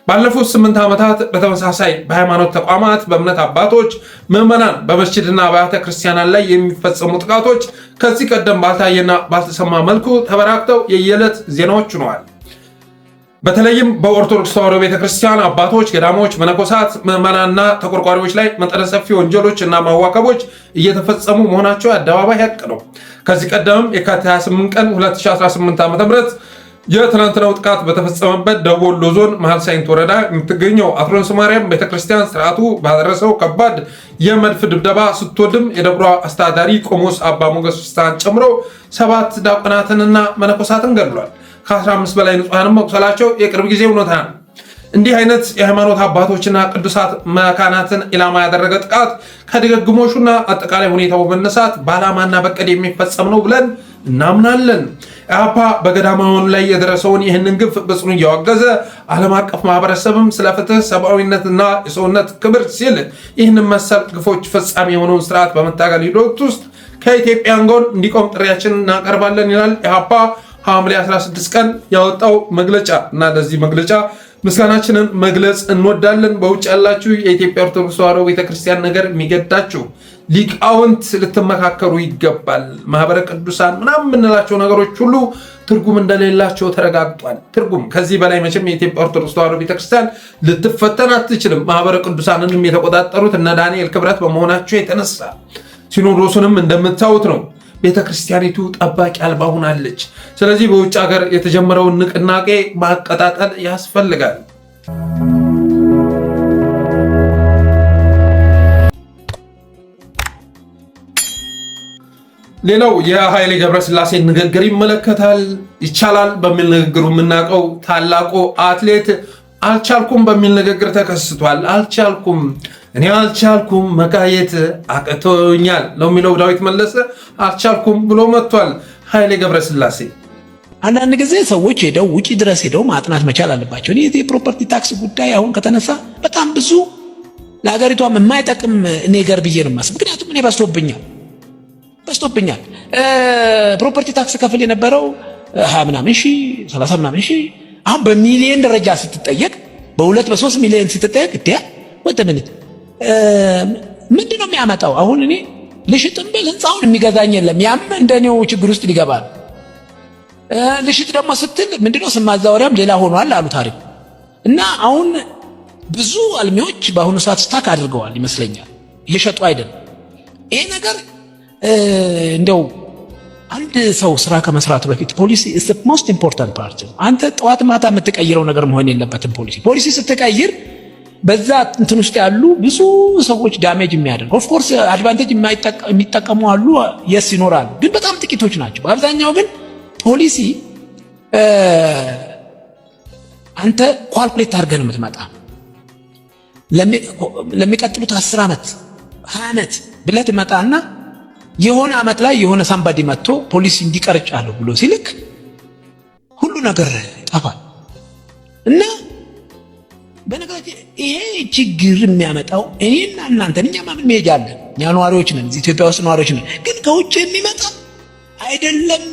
S1: ባለፉት 8 ዓመታት በተመሳሳይ በሃይማኖት ተቋማት፣ በእምነት አባቶች፣ ምዕመናን፣ በመስጂድና አብያተ ክርስቲያናት ላይ የሚፈጸሙ ጥቃቶች ከዚህ ቀደም ባልታየና ባልተሰማ መልኩ ተበራክተው የየዕለት ዜናዎች ሆነዋል። በተለይም በኦርቶዶክስ ተዋሕዶ ቤተክርስቲያን አባቶች፣ ገዳሞች፣ መነኮሳት፣ ምዕመናንና ተቆርቋሪዎች ላይ መጠነ ሰፊ ወንጀሎች እና ማዋከቦች እየተፈጸሙ መሆናቸው የአደባባይ ሀቅ ነው። ከዚህ ቀደምም የካቲት 28 ቀን 2018 ዓ.ም የትናንትናው ጥቃት በተፈጸመበት ደቡብ ወሎ ዞን መሃል ሳይንት ወረዳ የምትገኘው አትሮንስ ማርያም ቤተክርስቲያን ስርዓቱ ባደረሰው ከባድ የመድፍ ድብደባ ስትወድም የደብሯ አስተዳዳሪ ቆሞስ አባ ሞገስ ፍስሐን ጨምሮ 7 ዲያቆናትንና መነኮሳትን ገድሏል። ከ15 በላይ ንጹሐንም መቁሰላቸው የቅርብ ጊዜ እውነታ ነው። እንዲህ አይነት የሃይማኖት አባቶችና ቅዱሳት መካናትን ኢላማ ያደረገ ጥቃት ከድግግሞሹና አጠቃላይ ሁኔታው በመነሳት በዓላማና በቀድ የሚፈጸም ነው ብለን እናምናለን። ኢህአፓ በገዳማውያን ላይ የደረሰውን ይህንን ግፍ በጽኑ እያወገዘ ዓለም አቀፍ ማህበረሰብም ስለ ፍትህ፣ ሰብአዊነትና የሰውነት ክብር ሲል ይህንን መሰል ግፎች ፈጻሚ የሆነውን ስርዓት በመታገል ሂደት ውስጥ ከኢትዮጵያን ጎን እንዲቆም ጥሪያችንን እናቀርባለን ይላል ኢህአፓ ሐምሌ 16 ቀን ያወጣው መግለጫ እና ለዚህ መግለጫ ምስጋናችንን መግለጽ እንወዳለን። በውጭ ያላችሁ የኢትዮጵያ ኦርቶዶክስ ተዋሕዶ ቤተክርስቲያን ነገር የሚገዳችሁ ሊቃውንት ልትመካከሩ ይገባል። ማህበረ ቅዱሳን ምናምን የምንላቸው ነገሮች ሁሉ ትርጉም እንደሌላቸው ተረጋግጧል። ትርጉም ከዚህ በላይ መቼም የኢትዮጵያ ኦርቶዶክስ ተዋሕዶ ቤተክርስቲያን ልትፈተን አትችልም። ማህበረ ቅዱሳንንም የተቆጣጠሩት እነ ዳንኤል ክብረት በመሆናቸው የተነሳ ሲኖዶሱንም እንደምታዩት ነው። ቤተክርስቲያኒቱ ጠባቂ አልባ ሆናለች። ስለዚህ በውጭ ሀገር የተጀመረውን ንቅናቄ ማቀጣጠል ያስፈልጋል። ሌላው የኃይሌ ገብረስላሴ ንግግር ይመለከታል። ይቻላል በሚል ንግግሩ የምናውቀው ታላቁ አትሌት አልቻልኩም በሚል ንግግር ተከስቷል። አልቻልኩም እኔ አልቻልኩም መቃየት አቅቶኛል ነው የሚለው ዳዊት መለሰ። አልቻልኩም ብሎ መጥቷል ኃይሌ ገብረስላሴ።
S3: አንዳንድ ጊዜ ሰዎች ሄደው ውጪ ድረስ ሄደው ማጥናት መቻል አለባቸው። እኔ የፕሮፐርቲ ታክስ ጉዳይ አሁን ከተነሳ በጣም ብዙ ለሀገሪቷም የማይጠቅም ነገር ብዬ ነው የማስበው። ምክንያቱም እኔ በዝቶብኛል። ፕሮፐርቲ ታክስ ከፍል የነበረው 20 ምናምን ሺህ 30 ምናምን ሺህ አሁን በሚሊዮን ደረጃ ስትጠየቅ በ2 በ3 ሚሊዮን ስትጠየቅ ምንድን ነው የሚያመጣው? አሁን እኔ ልሽጥም ብል ህንፃውን የሚገዛኝ የለም። ያም እንደኔው ችግር ውስጥ ሊገባ ነው። ልሽጥ ደግሞ ስትል ምንድነው ስም ማዛወሪያም ሌላ ሆኗል አሉ ታሪክ እና አሁን ብዙ አልሚዎች በአሁኑ ሰዓት ስታክ አድርገዋል ይመስለኛል። እየሸጡ አይደለም። ይሄ ነገር እንደው አንድ ሰው ስራ ከመስራቱ በፊት ፖሊሲ is the most important part። አንተ ጠዋት ማታ የምትቀይረው ነገር መሆን የለበትም። ፖሊሲ ስትቀይር በዛ እንትን ውስጥ ያሉ ብዙ ሰዎች ዳሜጅ የሚያደርጉ ኦፍ ኮርስ አድቫንቴጅ የሚጠቀሙ አሉ፣ የስ ይኖራሉ፣ ግን በጣም ጥቂቶች ናቸው። በአብዛኛው ግን ፖሊሲ አንተ ኳልኩሌት አድርገህ ነው የምትመጣ። ለሚቀጥሉት 10 ዓመት 20 ዓመት ብለህ ትመጣና የሆነ ዓመት ላይ የሆነ ሳምባዲ መጥቶ ፖሊሲ እንዲቀርጫለሁ ብሎ ሲልክ ሁሉ ነገር ጠፋል። እና በነገራችን ይሄ ችግር የሚያመጣው እኔና እናንተ እኛ ማምን መሄጃለን። እኛ ነዋሪዎች ነን፣ ኢትዮጵያ ውስጥ ነዋሪዎች ነን። ግን ከውጭ የሚመጣ አይደለም።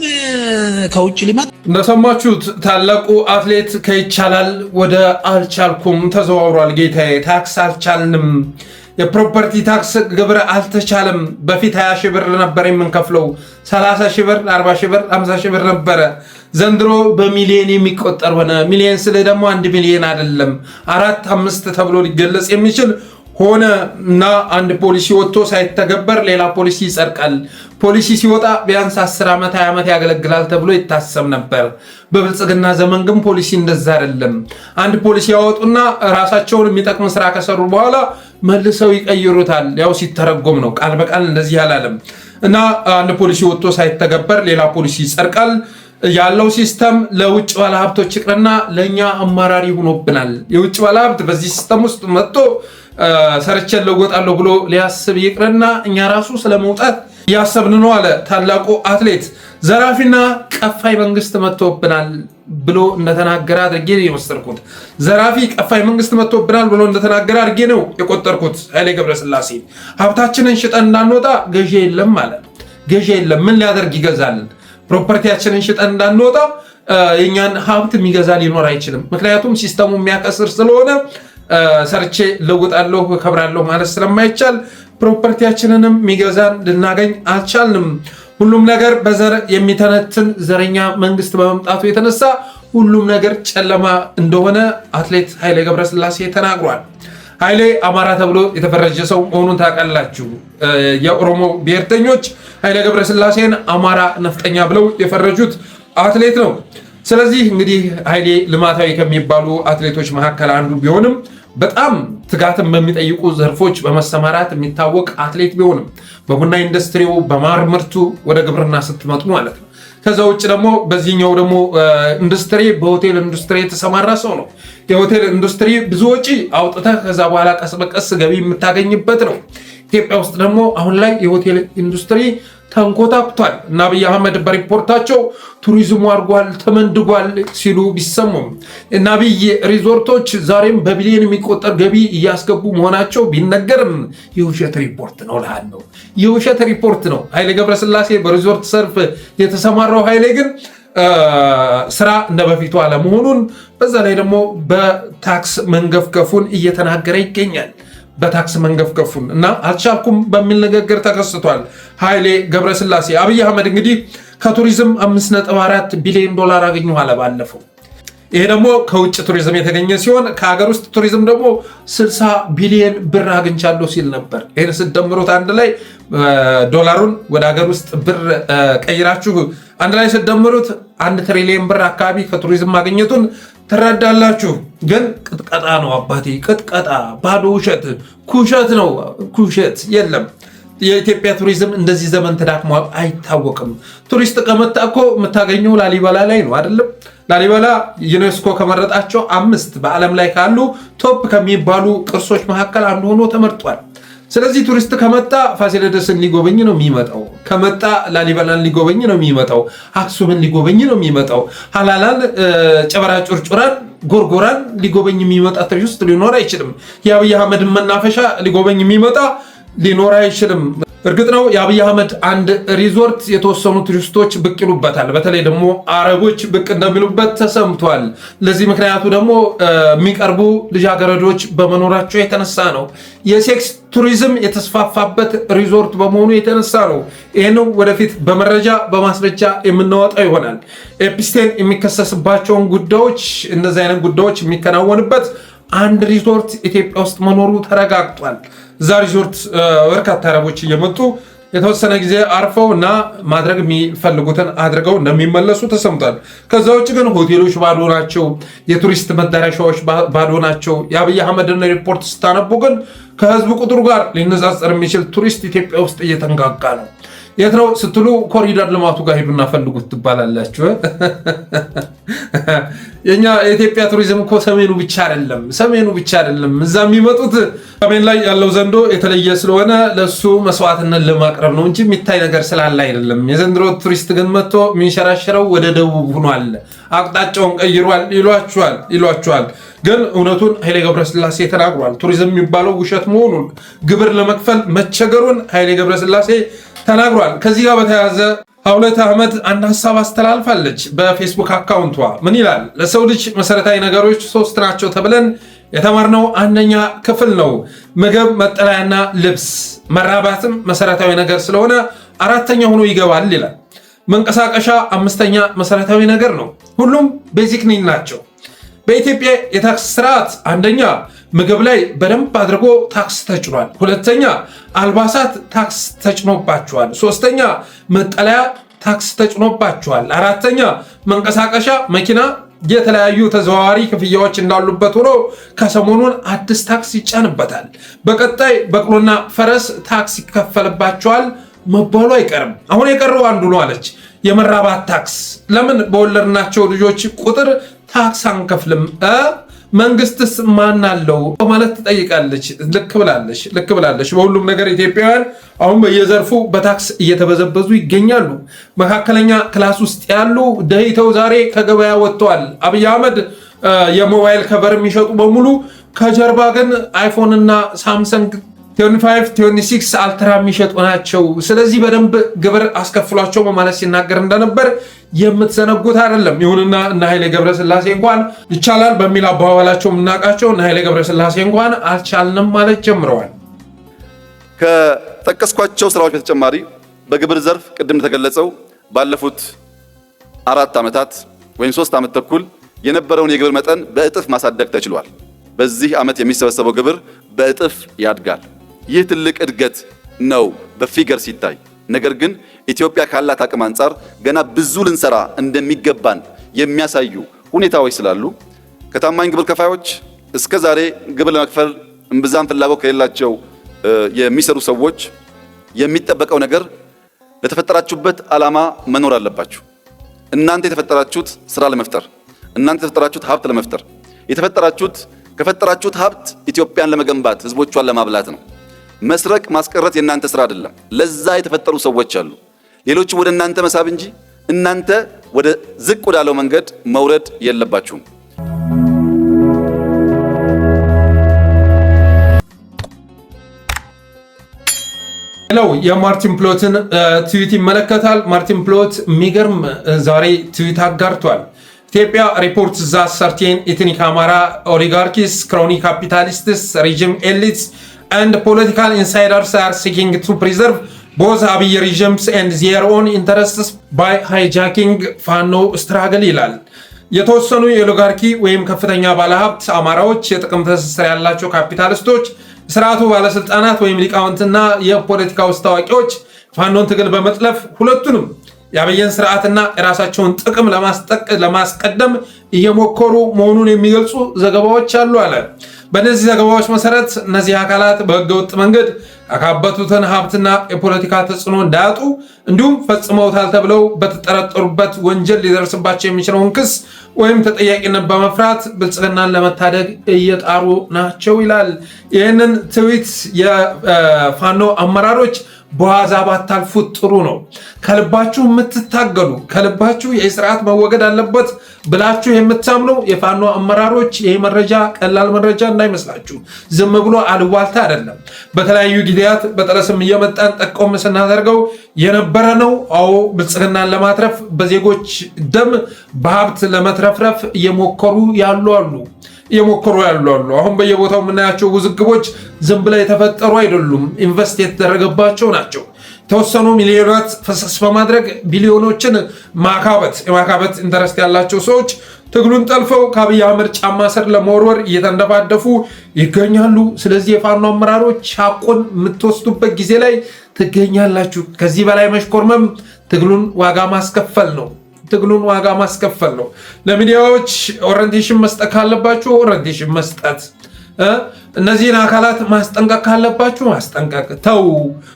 S3: ከውጭ ሊመጣ
S1: እንደሰማችሁት ታላቁ አትሌት ከይቻላል ወደ አልቻልኩም ተዘዋውሯል። ጌታዬ ታክስ አልቻልንም፣ የፕሮፐርቲ ታክስ ግብር አልተቻለም። በፊት 20 ሺህ ብር ነበር የምንከፍለው፣ 30 ሺህ ብር፣ 40 ሺህ ብር፣ 50 ሺህ ብር ነበረ። ዘንድሮ በሚሊዮን የሚቆጠር ሆነ። ሚሊዮን ስለ ደግሞ 1 ሚሊዮን አይደለም 4 5 ተብሎ ሊገለጽ የሚችል ሆነ እና አንድ ፖሊሲ ወጥቶ ሳይተገበር ሌላ ፖሊሲ ይጸድቃል። ፖሊሲ ሲወጣ ቢያንስ 10 ዓመት 20 ዓመት ያገለግላል ተብሎ ይታሰብ ነበር። በብልጽግና ዘመን ግን ፖሊሲ እንደዛ አይደለም። አንድ ፖሊሲ ያወጡና ራሳቸውን የሚጠቅም ስራ ከሰሩ በኋላ መልሰው ይቀይሩታል። ያው ሲተረጎም ነው፣ ቃል በቃል እንደዚህ ያላለም እና አንድ ፖሊሲ ወጥቶ ሳይተገበር ሌላ ፖሊሲ ይጸድቃል። ያለው ሲስተም ለውጭ ባለሀብቶች ይቅርና ለኛ አማራሪ ሆኖብናል። የውጭ ባለሀብት በዚህ ሲስተም ውስጥ መጥቶ ሰርቼ ለወጣለሁ ብሎ ሊያስብ ይቅርና እኛ ራሱ ስለመውጣት ያሰብን ነው አለ ታላቁ አትሌት። ዘራፊና ቀፋይ መንግስት መጥቶብናል ብሎ እንደተናገረ አድርጌ ነው የወሰድኩት። ዘራፊ ቀፋይ መንግስት መጥቶብናል ብሎ እንደተናገረ አድርጌ ነው የቆጠርኩት። ኃይሌ ገብረስላሴ ሀብታችንን ሽጠን እንዳንወጣ ገዢ የለም አለ። ገዢ የለም። ምን ሊያደርግ ይገዛል? ፕሮፐርቲያችንን ሽጠን እንዳንወጣ የኛን ሀብት የሚገዛ ሊኖር አይችልም። ምክንያቱም ሲስተሙ የሚያከስር ስለሆነ ሰርቼ ለውጣለሁ ከብራለሁ ማለት ስለማይቻል ፕሮፐርቲያችንንም የሚገዛን ልናገኝ አልቻልንም። ሁሉም ነገር በዘር የሚተነትን ዘረኛ መንግስት በመምጣቱ የተነሳ ሁሉም ነገር ጨለማ እንደሆነ አትሌት ኃይሌ ገብረስላሴ ተናግሯል። ኃይሌ አማራ ተብሎ የተፈረጀ ሰው መሆኑን ታውቃላችሁ። የኦሮሞ ብሔርተኞች ኃይሌ ገብረስላሴን አማራ ነፍጠኛ ብለው የፈረጁት አትሌት ነው። ስለዚህ እንግዲህ ኃይሌ ልማታዊ ከሚባሉ አትሌቶች መካከል አንዱ ቢሆንም በጣም ትጋትን በሚጠይቁ ዘርፎች በመሰማራት የሚታወቅ አትሌት ቢሆንም በቡና ኢንዱስትሪው፣ በማር ምርቱ ወደ ግብርና ስትመጡ ማለት ነው። ከዛ ውጭ ደግሞ በዚህኛው ደግሞ ኢንዱስትሪ በሆቴል ኢንዱስትሪ የተሰማራ ሰው ነው። የሆቴል ኢንዱስትሪ ብዙ ወጪ አውጥተህ ከዛ በኋላ ቀስ በቀስ ገቢ የምታገኝበት ነው። ኢትዮጵያ ውስጥ ደግሞ አሁን ላይ የሆቴል ኢንዱስትሪ ተንኮታኩቷል እና አብይ አህመድ በሪፖርታቸው ቱሪዝሙ አድጓል ተመንድጓል ሲሉ ቢሰሙም እና አብይ ሪዞርቶች ዛሬም በቢሊዮን የሚቆጠር ገቢ እያስገቡ መሆናቸው ቢነገርም የውሸት ሪፖርት ነው እልሃለሁ። የውሸት ሪፖርት ነው። ኃይሌ ገብረስላሴ በሪዞርት ሰርፍ የተሰማራው ኃይሌ ግን ስራ እንደ በፊቱ አለመሆኑን በዛ ላይ ደግሞ በታክስ መንገፍገፉን እየተናገረ ይገኛል። በታክስ መንገፍገፉን እና አልቻልኩም በሚል ንግግር ተከስቷል ኃይሌ ገብረስላሴ። አብይ አህመድ እንግዲህ ከቱሪዝም 5.4 ቢሊዮን ዶላር አገኘሁ አለ ባለፈው። ይሄ ደግሞ ከውጭ ቱሪዝም የተገኘ ሲሆን ከሀገር ውስጥ ቱሪዝም ደግሞ 60 ቢሊዮን ብር አግኝቻለሁ ሲል ነበር። ይህን ስትደምሩት አንድ ላይ ዶላሩን ወደ ሀገር ውስጥ ብር ቀይራችሁ አንድ ላይ ስትደምሩት 1 ትሪሊዮን ብር አካባቢ ከቱሪዝም ማግኘቱን ትረዳላችሁ። ግን ቅጥቀጣ ነው አባቴ፣ ቅጥቀጣ፣ ባዶ ውሸት፣ ኩሸት ነው። ኩሸት የለም። የኢትዮጵያ ቱሪዝም እንደዚህ ዘመን ተዳክሞ አይታወቅም። ቱሪስት ከመጣ እኮ የምታገኘው ላሊበላ ላይ ነው አይደለም? ላሊበላ ዩኔስኮ ከመረጣቸው 5 በዓለም ላይ ካሉ ቶፕ ከሚባሉ ቅርሶች መካከል አንዱ ሆኖ ተመርጧል። ስለዚህ ቱሪስት ከመጣ ፋሲለደስን ሊጎበኝ ነው የሚመጣው። ከመጣ ላሊበላን ሊጎበኝ ነው የሚመጣው። አክሱምን ሊጎበኝ ነው የሚመጣው። ሀላላን፣ ጨበራ ጩርጩራን፣ ጎርጎራን ሊጎበኝ የሚመጣ ቱሪስት ሊኖር አይችልም። የአብይ አህመድን መናፈሻ ሊጎበኝ የሚመጣ ሊኖር አይችልም። እርግጥ ነው የአብይ አህመድ አንድ ሪዞርት የተወሰኑ ቱሪስቶች ብቅ ይሉበታል። በተለይ ደግሞ አረቦች ብቅ እንደሚሉበት ተሰምቷል። ለዚህ ምክንያቱ ደግሞ የሚቀርቡ ልጃገረዶች በመኖራቸው የተነሳ ነው። የሴክስ ቱሪዝም የተስፋፋበት ሪዞርት በመሆኑ የተነሳ ነው። ይህን ወደፊት በመረጃ በማስረጃ የምናወጣው ይሆናል። ኤፕስቴን የሚከሰስባቸውን ጉዳዮች፣ እንደዚህ አይነት ጉዳዮች የሚከናወንበት አንድ ሪዞርት ኢትዮጵያ ውስጥ መኖሩ ተረጋግጧል። እዛ ሪዞርት በርካታ አረቦች እየመጡ የተወሰነ ጊዜ አርፈው እና ማድረግ የሚፈልጉትን አድርገው እንደሚመለሱ ተሰምቷል። ከዛ ውጭ ግን ሆቴሎች ባዶ ናቸው። የቱሪስት መዳረሻዎች ባዶ ናቸው። የአብይ አህመድን ሪፖርት ስታነቡ ግን ከህዝብ ቁጥሩ ጋር ሊነጻጸር የሚችል ቱሪስት ኢትዮጵያ ውስጥ እየተንጋጋ ነው። የት ነው ስትሉ ኮሪደር ልማቱ ጋር ሄዱና ፈልጉት ትባላላችሁ። የኛ የኢትዮጵያ ቱሪዝም እኮ ሰሜኑ ብቻ አይደለም። እዛ የሚመጡት ሰሜን ላይ ያለው ዘንዶ የተለየ ስለሆነ ለሱ መስዋዕትነት ለማቅረብ ነው እንጂ የሚታይ ነገር ስላለ አይደለም። የዘንድሮ ቱሪስት ግን መጥቶ የሚንሸራሸረው ወደ ደቡብ ሆኗል፣ አቅጣጫውን ቀይሯል ይሏቸዋል። ግን እውነቱን ኃይሌ ገብረስላሴ ተናግሯል። ቱሪዝም የሚባለው ውሸት መሆኑን፣ ግብር ለመክፈል መቸገሩን ኃይሌ ገብረስላሴ ተናግሯል። ከዚህ ጋር በተያያዘ ሐውለት አህመድ አንድ ሀሳብ አስተላልፋለች በፌስቡክ አካውንቷ። ምን ይላል? ለሰው ልጅ መሰረታዊ ነገሮች 3 ናቸው ተብለን የተማርነው 1ኛ ክፍል ነው። ምግብ፣ መጠለያና ልብስ። መራባትም መሰረታዊ ነገር ስለሆነ 4ኛ ሆኖ ይገባል ይላል። መንቀሳቀሻ 5ኛ መሰረታዊ ነገር ነው። ሁሉም ቤዚክ ኒድ ናቸው። በኢትዮጵያ የታክስ ስርዓት 1ኛ ምግብ ላይ በደንብ አድርጎ ታክስ ተጭኗል። 2ኛ አልባሳት ታክስ ተጭኖባቸዋል። 3ኛ መጠለያ ታክስ ተጭኖባቸዋል። 4ኛ መንቀሳቀሻ መኪና፣ የተለያዩ ተዘዋዋሪ ክፍያዎች እንዳሉበት ሆኖ ከሰሞኑን አዲስ ታክስ ይጫንበታል። በቀጣይ በቅሎና ፈረስ ታክስ ይከፈልባቸዋል መባሉ አይቀርም። አሁን የቀረው አንዱ ነው አለች፣ የመራባት ታክስ። ለምን በወለድናቸው ልጆች ቁጥር ታክስ አንከፍልም? መንግስትስ ማን አለው ማለት ትጠይቃለች። ልክ ብላለች። በሁሉም ነገር ኢትዮጵያውያን አሁን በየዘርፉ በታክስ እየተበዘበዙ ይገኛሉ። መካከለኛ ክላስ ውስጥ ያሉ ደህይተው ዛሬ ከገበያ ወጥተዋል። አብይ አህመድ የሞባይል ከቨር የሚሸጡ በሙሉ ከጀርባ ግን አይፎን እና ሳምሰንግ 25 26 አልትራ የሚሸጡ ናቸው። ስለዚህ በደንብ ግብር አስከፍሏቸው በማለት ሲናገር እንደነበር የምትዘነጉት አይደለም። ይሁንና እነ ኃይሌ ገብረስላሴ እንኳን ይቻላል በሚል አባባላቸው የምናውቃቸው እነ ኃይሌ ገብረስላሴ እንኳን አልቻልንም ማለት ጀምረዋል።
S4: ከጠቀስኳቸው ስራዎች በተጨማሪ በግብር ዘርፍ ቅድም ተገለጸው ባለፉት 4 ዓመታት ወይም 3 ዓመት ተኩል የነበረውን የግብር መጠን በእጥፍ ማሳደግ ተችሏል። በዚህ ዓመት የሚሰበሰበው ግብር በእጥፍ ያድጋል። ይህ ትልቅ እድገት ነው በፊገር ሲታይ። ነገር ግን ኢትዮጵያ ካላት አቅም አንጻር ገና ብዙ ልንሰራ እንደሚገባን የሚያሳዩ ሁኔታዎች ስላሉ ከታማኝ ግብር ከፋዮች እስከ ዛሬ ግብር ለመክፈል እምብዛም ፍላጎት ከሌላቸው የሚሰሩ ሰዎች የሚጠበቀው ነገር ለተፈጠራችሁበት ዓላማ መኖር አለባችሁ። እናንተ የተፈጠራችሁት ስራ ለመፍጠር፣ እናንተ የተፈጠራችሁት ሀብት ለመፍጠር፣ ከፈጠራችሁት ሀብት ኢትዮጵያን ለመገንባት፣ ህዝቦቿን ለማብላት ነው። መስረቅ ማስቀረት የእናንተ ስራ አይደለም። ለዛ የተፈጠሩ ሰዎች አሉ። ሌሎቹ ወደ እናንተ መሳብ እንጂ እናንተ ወደ ዝቅ ወዳለው መንገድ መውረድ የለባችሁም።
S1: ሌላው የማርቲን ፕሎትን ትዊት ይመለከታል። ማርቲን ፕሎት የሚገርም ዛሬ ትዊት አጋርቷል። ኢትዮጵያ ሪፖርት ዛት ሰርቴን ኢትኒክ አማራ ኦሊጋርኪስ ክሮኒ ካፒታሊስትስ ሪጅም ኤሊትስ and political insiders are seeking to preserve both Abiy regimes and their own interests by hijacking ፋኖ struggle ይላል። የተወሰኑ የኦሊጋርኪ ወይም ከፍተኛ ባለሀብት አማራዎች፣ የጥቅም ትስስር ያላቸው ካፒታሊስቶች፣ ስርዓቱ ባለስልጣናት ወይም ሊቃውንትና የፖለቲካ ውስጥ ታዋቂዎች ፋኖን ትግል በመጥለፍ ሁለቱንም የአብይን ስርዓትና የራሳቸውን ጥቅም ለማስቀደም እየሞከሩ መሆኑን የሚገልጹ ዘገባዎች አሉ አለ። በእነዚህ ዘገባዎች መሰረት እነዚህ አካላት በህገወጥ መንገድ ያካበቱትን ሀብትና የፖለቲካ ተጽዕኖ እንዳያጡ እንዲሁም ፈጽመውታል ተብለው በተጠረጠሩበት ወንጀል ሊደርስባቸው የሚችለውን ክስ ወይም ተጠያቂነት በመፍራት ብልጽግናን ለመታደግ እየጣሩ ናቸው ይላል። ይህንን ትዊት የፋኖ አመራሮች በዋዛ ባታልፉት ጥሩ ነው። ከልባችሁ የምትታገሉ ከልባችሁ የስርዓት መወገድ አለበት ብላችሁ የምታምኑ የፋኖ አመራሮች ይህ መረጃ ቀላል መረጃ እንዳይመስላችሁ። ዝም ብሎ አልዋልታ አይደለም። በተለያዩ ጊዜያት በጠለስም እየመጣን ጠቆም ስናደርገው የነበረ ነው። አዎ ብልጽግናን ለማትረፍ በዜጎች ደም በሀብት ለመትረፍረፍ እየሞከሩ ያሉ አሉ። አሁን በየቦታው የምናያቸው ውዝግቦች ዝም ብለው የተፈጠሩ አይደሉም፣ ኢንቨስት የተደረገባቸው ናቸው። የተወሰኑ ሚሊዮናት ፈሰስ በማድረግ ቢሊዮኖችን የማካበት ኢንተረስት ያላቸው ሰዎች ትግሉን ጠልፈው ከአብይ አህመድ ጫማ ስር ለመወርወር እየተንደፋደፉ ይገኛሉ። ስለዚህ የፋኖ አመራሮች ሐቁን የምትወስዱበት ጊዜ ላይ ትገኛላችሁ። ከዚህ በላይ መሽኮርመም ትግሉን ዋጋ ማስከፈል ነው። ለሚዲያዎች ኦሪንቴሽን መስጠት ካለባችሁ ኦሪንቴሽን መስጠት፣ እነዚህን አካላት ማስጠንቀቅ ካለባችሁ ማስጠንቀቅ። ተው፣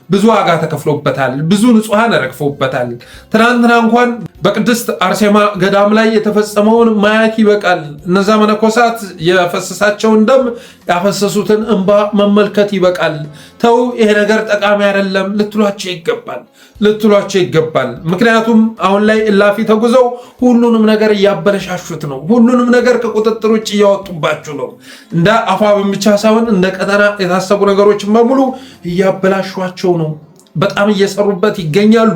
S1: ብዙ ዋጋ ተከፍሎበታል፣ ብዙ ንጹሐን ረግፎበታል። ትናንትና እንኳን በቅድስት አርሴማ ገዳም ላይ የተፈጸመውን ማየት ይበቃል። እነዛ መነኮሳት የፈሰሳቸውን ደም ያፈሰሱትን እንባ መመልከት ይበቃል። ተው፣ ይሄ ነገር ጠቃሚ አይደለም ልትሏቸው ይገባል። ምክንያቱም አሁን ላይ እላፊ ተጉዘው ሁሉንም ነገር እያበለሻሹት ነው። ሁሉንም ነገር ከቁጥጥር ውጭ እያወጡባችሁ ነው። እንደ አፋብን ብቻ ሳይሆን እንደ ቀጠና የታሰቡ ነገሮችን በሙሉ እያበላሿቸው ነው። በጣም እየሰሩበት ይገኛሉ።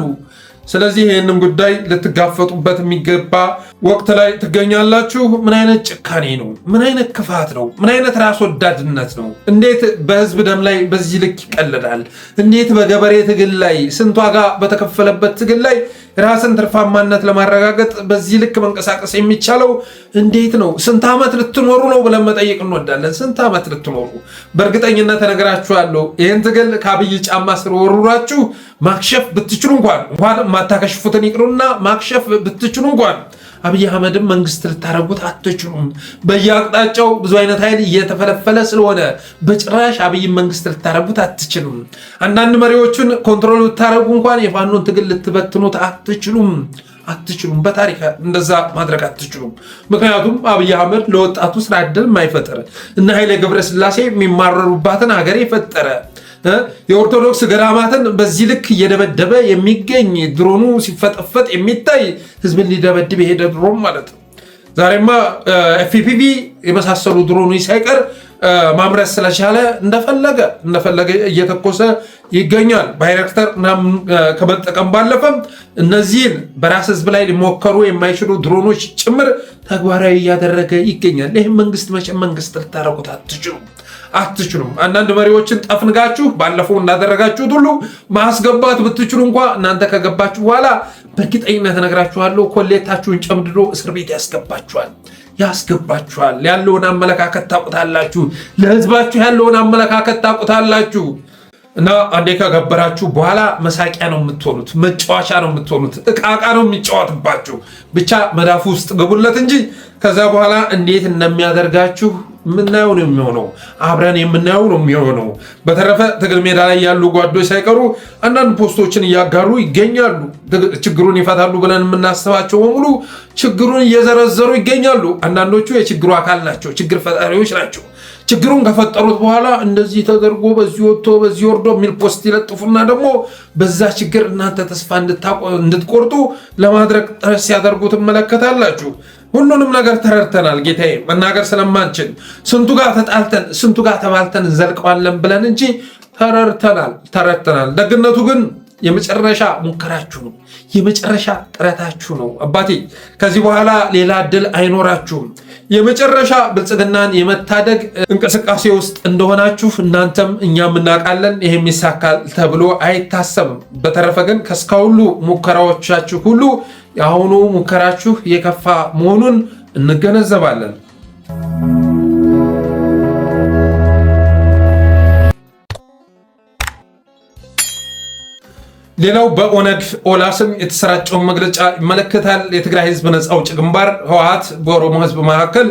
S1: ስለዚህ ይህንን ጉዳይ ልትጋፈጡበት የሚገባ ወቅት ላይ ትገኛላችሁ። ምን አይነት ጭካኔ ነው? ምን አይነት ክፋት ነው? ምን አይነት ራስ ወዳድነት ነው? እንዴት በህዝብ ደም ላይ በዚህ ልክ ይቀልዳል? እንዴት በገበሬ ትግል ላይ ስንት ዋጋ በተከፈለበት ትግል ላይ ራስን ትርፋማነት ለማረጋገጥ በዚህ ልክ መንቀሳቀስ የሚቻለው እንዴት ነው? ስንት ዓመት ልትኖሩ ነው ብለን መጠየቅ እንወዳለን። ስንት ዓመት ልትኖሩ? በእርግጠኝነት እነግራችኋለሁ፣ ይህን ትግል ከአብይ ጫማ ስር ወርውራችሁ ማክሸፍ ብትችሉ እንኳን ማታከሽፉትን ይቅሩና ማክሸፍ ብትችሉ እንኳን አብይ አህመድን መንግስት ልታረጉት አትችሉም። በየአቅጣጫው ብዙ አይነት ኃይል እየተፈለፈለ ስለሆነ በጭራሽ አብይን መንግስት ልታረጉት አትችሉም። አንዳንድ መሪዎችን ኮንትሮል ልታረጉ እንኳን የፋኖን ትግል ልትበትኑት አትችሉም። በታሪክ እንደዛ ማድረግ አትችሉም። ምክንያቱም አብይ አህመድ ለወጣቱ ስራ ዕድል የማይፈጥር እና ኃይሌ ገብረስላሴ የሚማረሩባትን ሀገር የፈጠረ የኦርቶዶክስ ገዳማትን በዚህ ልክ እየደበደበ የሚገኝ ድሮኑ ሲፈጠፈጥ የሚታይ ህዝብን ሊደበድብ የሄደ ድሮን ማለት ነው። ዛሬማ ኤፍፒቪ የመሳሰሉ ድሮኖች ሳይቀር ማምረት ስለቻለ እንደፈለገ እየተኮሰ ይገኛል። ባይሬክተር ከመጠቀም ባለፈም እነዚህን በራስ ህዝብ ላይ ሊሞከሩ የማይችሉ ድሮኖች ጭምር ተግባራዊ እያደረገ ይገኛል። ይህም መንግስት መቼም መንግስት ልታረጉት አትችሉም። አንዳንድ መሪዎችን ጠፍንጋችሁ ባለፈው እንዳደረጋችሁት ሁሉ ማስገባት ብትችሉ እንኳ እናንተ ከገባችሁ በኋላ በእርግጠኝነት እነግራችኋለሁ ኮሌታችሁን ጨምድዶ እስር ቤት ያስገባችኋል። ያለውን አመለካከት ታውቁታላችሁ። ለህዝባችሁ ያለውን አመለካከት ታውቁታላችሁ። እና አንዴ ከገበራችሁ በኋላ መሳቂያ ነው የምትሆኑት፣ መጫወቻ ነው የምትሆኑት፣ እቃቃ ነው የሚጫወትባችሁ። ብቻ መዳፉ ውስጥ ግቡለት እንጂ ከዛ በኋላ እንዴት እንደሚያደርጋችሁ የምናየው ነው የሚሆነው፣ አብረን የምናየው ነው የሚሆነው። በተረፈ ትግል ሜዳ ላይ ያሉ ጓዶች ሳይቀሩ አንዳንድ ፖስቶችን እያጋሩ ይገኛሉ። ችግሩን ይፈታሉ ብለን የምናስባቸው በሙሉ ችግሩን እየዘረዘሩ ይገኛሉ። አንዳንዶቹ የችግሩ አካል ናቸው፣ ችግር ፈጣሪዎች ናቸው። ችግሩን ከፈጠሩት በኋላ እንደዚህ ተደርጎ በዚህ ወጥቶ በዚህ ወርዶ የሚል ፖስት ይለጥፉና ደግሞ በዛ ችግር እናንተ ተስፋ እንድትቆርጡ ለማድረግ ጥረት ሲያደርጉ ትመለከታላችሁ። ሁሉንም ነገር ተረድተናል ጌታዬ፣ መናገር ስለማንችል ስንቱ ጋር ተጣልተን ስንቱ ጋር ተባልተን እንዘልቀዋለን ብለን እንጂ ተረድተናል። ደግነቱ ግን የመጨረሻ ሙከራችሁ ነው፣ የመጨረሻ ጥረታችሁ ነው። አባቴ ከዚህ በኋላ ሌላ እድል አይኖራችሁም። የመጨረሻ ብልጽግናን የመታደግ እንቅስቃሴ ውስጥ እንደሆናችሁ እናንተም እኛም እናውቃለን። ይሄም ይሳካል ተብሎ አይታሰብም። በተረፈ ግን ከስካሁሉ ሙከራዎቻችሁ ሁሉ የአሁኑ ሙከራችሁ የከፋ መሆኑን እንገነዘባለን። ሌላው በኦነግ ኦላ ስም የተሰራጨውን መግለጫ ይመለከታል። የትግራይ ህዝብ ነፃ አውጪ ግንባር ህወሓት በኦሮሞ ህዝብ መካከል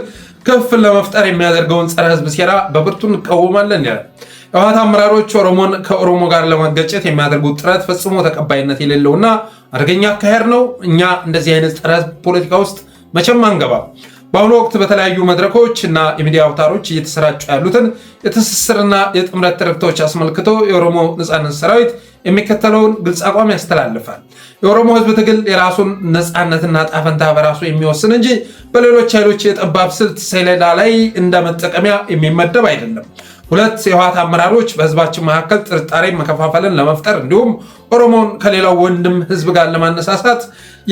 S1: ክፍል ለመፍጠር የሚያደርገውን ጸረ ህዝብ ሴራ በብርቱ እንቃወማለን ያለ የህወሓት አመራሮች ኦሮሞን ከኦሮሞ ጋር ለማገጨት የሚያደርጉት ጥረት ፈጽሞ ተቀባይነት የሌለውና አደገኛ አካሄድ ነው። እኛ እንደዚህ አይነት ጸረ ህዝብ ፖለቲካ ውስጥ መቼም አንገባም። በአሁኑ ወቅት በተለያዩ መድረኮች እና የሚዲያ አውታሮች እየተሰራጩ ያሉትን የትስስርና የጥምረት ትርክቶች አስመልክቶ የኦሮሞ ነፃነት ሰራዊት የሚከተለውን ግልጽ አቋም ያስተላልፋል። የኦሮሞ ህዝብ ትግል የራሱን ነፃነትና ጣፈንታ በራሱ የሚወስን እንጂ በሌሎች ኃይሎች የጠባብ ስልት ሰሌዳ ላይ እንደ መጠቀሚያ የሚመደብ አይደለም። ሁለት የህወሓት አመራሮች በህዝባችን መካከል ጥርጣሬ፣ መከፋፈልን ለመፍጠር እንዲሁም ኦሮሞን ከሌላው ወንድም ህዝብ ጋር ለማነሳሳት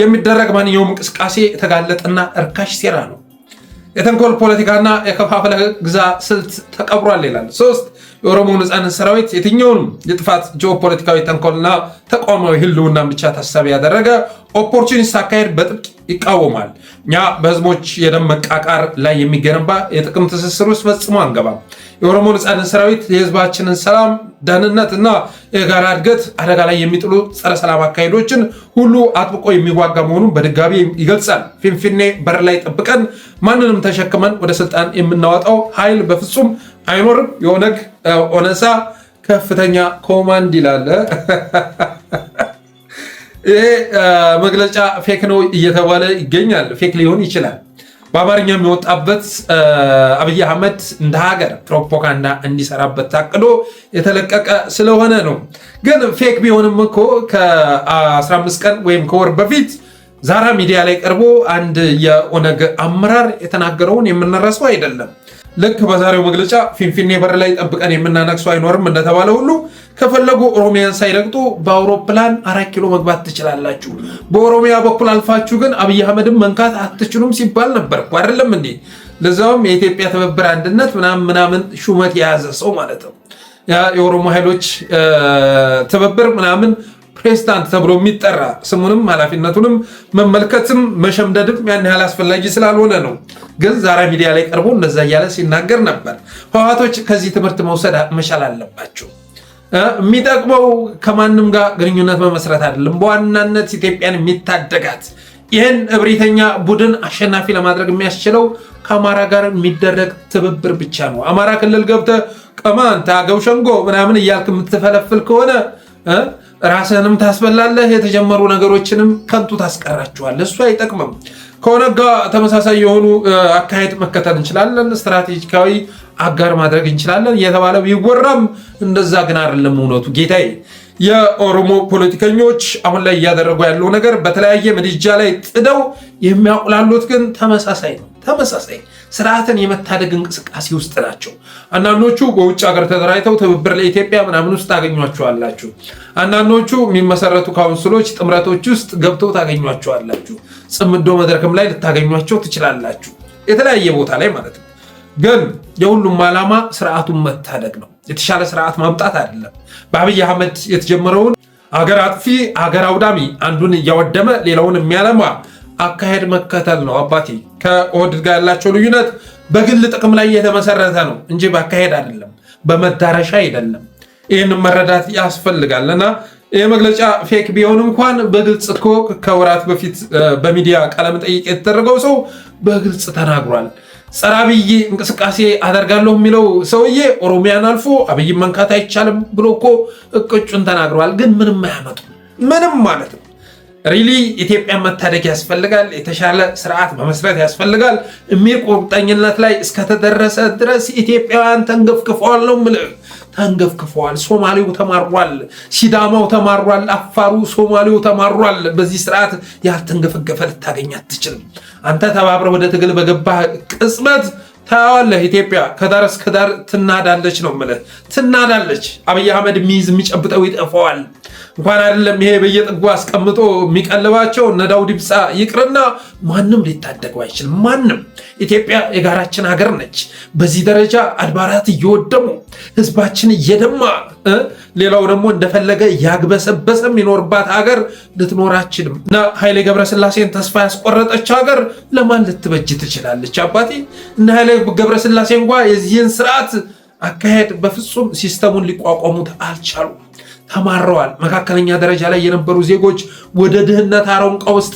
S1: የሚደረግ ማንኛውም እንቅስቃሴ የተጋለጠና እርካሽ ሴራ ነው። የተንኮል ፖለቲካና የከፋፈለ ግዛ ስልት ተቀብሯል ይላል። 3 የኦሮሞ ነፃነት ሰራዊት የትኛውንም የጥፋት ጂኦፖለቲካዊ ተንኮልና ተቋማዊ ህልውና ብቻ ታሳቢ ያደረገ ኦፖርቹኒስት አካሄድ በጥብቅ ይቃወማል። እኛ በህዝቦች የደም መቃቃር ላይ የሚገነባ የጥቅም ትስስር ውስጥ ፈጽሞ አንገባም። የኦሮሞ ነፃነት ሰራዊት የህዝባችንን ሰላም፣ ደህንነት እና የጋራ እድገት አደጋ ላይ የሚጥሉ ጸረ ሰላም አካሄዶችን ሁሉ አጥብቆ የሚዋጋ መሆኑን በድጋሚ ይገልጻል። ፊንፊኔ በር ላይ ጠብቀን ማንንም ተሸክመን ወደ ስልጣን የምናወጣው ኃይል በፍጹም አይኖርም። የኦነግ ኦነሳ ከፍተኛ ኮማንድ ይላል። ይሄ መግለጫ ፌክ ነው እየተባለ ይገኛል። ፌክ ሊሆን ይችላል። በአማርኛ የሚወጣበት አብይ አህመድ እንደ ሀገር ፕሮፓጋንዳ እንዲሰራበት ታቅዶ የተለቀቀ ስለሆነ ነው። ግን ፌክ ቢሆንም እኮ ከ15 ቀን ወይም ከወር በፊት ዛራ ሚዲያ ላይ ቀርቦ አንድ የኦነግ አመራር የተናገረውን የምንረሳው አይደለም። ልክ በዛሬው መግለጫ ፊንፊኔ በር ላይ ጠብቀን የምናነግሰው አይኖርም እንደተባለ ሁሉ ከፈለጉ ኦሮሚያን ሳይረግጡ በአውሮፕላን 4 ኪሎ መግባት ትችላላችሁ፣ በኦሮሚያ በኩል አልፋችሁ ግን አብይ አህመድን መንካት አትችሉም ሲባል ነበር አይደለም እንዴ? ለዛውም የኢትዮጵያ ትብብር አንድነት ምናምን ሹመት የያዘ ሰው ማለት ነው። የኦሮሞ ኃይሎች ትብብር ምናምን ፕሬዝዳንት ተብሎ የሚጠራ ስሙንም ኃላፊነቱንም መመልከትም መሸምደድም ያን ያህል አስፈላጊ ስላልሆነ ነው። ግን ዛሬ ሚዲያ ላይ ቀርቦ እንደዛ እያለ ሲናገር ነበር። ህወሓቶች ከዚህ ትምህርት መውሰድ መቻል አለባቸው። የሚጠቅመው ከማንም ጋር ግንኙነት መመስረት አይደለም፣ በዋናነት ኢትዮጵያን የሚታደጋት ይህን እብሪተኛ ቡድን አሸናፊ ለማድረግ የሚያስችለው ከአማራ ጋር የሚደረግ ትብብር ብቻ ነው። አማራ ክልል ገብተህ ቀማንታ አገው ሸንጎ ምናምን እያልክ የምትፈለፍል ከሆነ ራስህንም ታስበላለህ፣ የተጀመሩ ነገሮችንም ከንቱ ታስቀራችኋለህ። እሱ አይጠቅምም። ከኦነግ ጋር ተመሳሳይ የሆኑ አካሄድ መከተል እንችላለን፣ ስትራቴጂካዊ አጋር ማድረግ እንችላለን እየተባለ ቢወራም እንደዛ ግን አይደለም እውነቱ ጌታዬ። የኦሮሞ ፖለቲከኞች አሁን ላይ እያደረጉ ያለው ነገር በተለያየ ምድጃ ላይ ጥደው የሚያቁላሉት ግን ተመሳሳይ ነው። ተመሳሳይ ስርዓትን የመታደግ እንቅስቃሴ ውስጥ ናቸው። አንዳንዶቹ በውጭ ሀገር ተደራጅተው ትብብር ለኢትዮጵያ ምናምን ውስጥ ታገኟቸዋላችሁ። አንዳንዶቹ የሚመሰረቱ ካውንስሎች፣ ጥምረቶች ውስጥ ገብተው ታገኟቸዋላችሁ። ጽምዶ መድረክም ላይ ልታገኟቸው ትችላላችሁ፣ የተለያየ ቦታ ላይ ማለት ነው። ግን የሁሉም ዓላማ ስርዓቱን መታደግ ነው፣ የተሻለ ስርዓት ማምጣት አይደለም። በአብይ አህመድ የተጀመረውን አገር አጥፊ አገር አውዳሚ አንዱን እያወደመ ሌላውን የሚያለማ አካሄድ መከተል ነው አባቴ። ከኦህዴድ ጋር ያላቸው ልዩነት በግል ጥቅም ላይ የተመሰረተ ነው እንጂ በአካሄድ አይደለም፣ በመዳረሻ አይደለም። ይህን መረዳት ያስፈልጋልና ይህ መግለጫ ፌክ ቢሆን እንኳን በግልጽ እኮ ከወራት በፊት በሚዲያ ቃለመጠይቅ የተደረገው ሰው በግልጽ ተናግሯል። ጸረ አብይ እንቅስቃሴ አደርጋለሁ የሚለው ሰውዬ ኦሮሚያን አልፎ አብይን መንካት አይቻልም ብሎ እኮ እቅጩን ተናግሯል። ግን ምንም አያመጡም፣ ምንም ማለት ነው። ሪሊ ኢትዮጵያን መታደግ ያስፈልጋል። የተሻለ ስርዓት መመስረት ያስፈልጋል የሚል ቁርጠኝነት ላይ እስከተደረሰ ድረስ ኢትዮጵያውያን ተንገፍግፈዋል ነው የምልህ። ተንገፍግፈዋል። ሶማሌው ተማሯል፣ ሲዳማው ተማሯል፣ አፋሩ ሶማሌው ተማሯል። በዚህ ስርዓት ያልተንገፈገፈ ልታገኝ አትችልም። አንተ ተባብረህ ወደ ትግል በገባህ ቅጽበት ታያለህ። ኢትዮጵያ ከዳር እስከ ዳር ትናዳለች ነው የምልህ፣ ትናዳለች። አብይ አህመድ የሚይዝ የሚጨብጠው ይጠፋዋል። እንኳን አይደለም ይሄ በየጥጉ አስቀምጦ የሚቀልባቸው እነ ዳውድ ኢብሳ ይቅርና ማንም ሊታደገው አይችልም። ማንም። ኢትዮጵያ የጋራችን ሀገር ነች። በዚህ ደረጃ አድባራት እየወደሙ ህዝባችን እየደማ ሌላው ደግሞ እንደፈለገ ያግበሰበሰ የሚኖርባት ሀገር ልትኖር አትችልም። እና ኃይሌ ገብረስላሴን ተስፋ ያስቆረጠች ሀገር ለማን ልትበጅ ትችላለች? አባቴ እና ኃይሌ ገብረስላሴ እንኳ የዚህን ስርዓት አካሄድ በፍጹም ሲስተሙን ሊቋቋሙት አልቻሉም። ተማረዋል። መካከለኛ ደረጃ ላይ የነበሩ ዜጎች ወደ ድህነት አረንቋ ውስጥ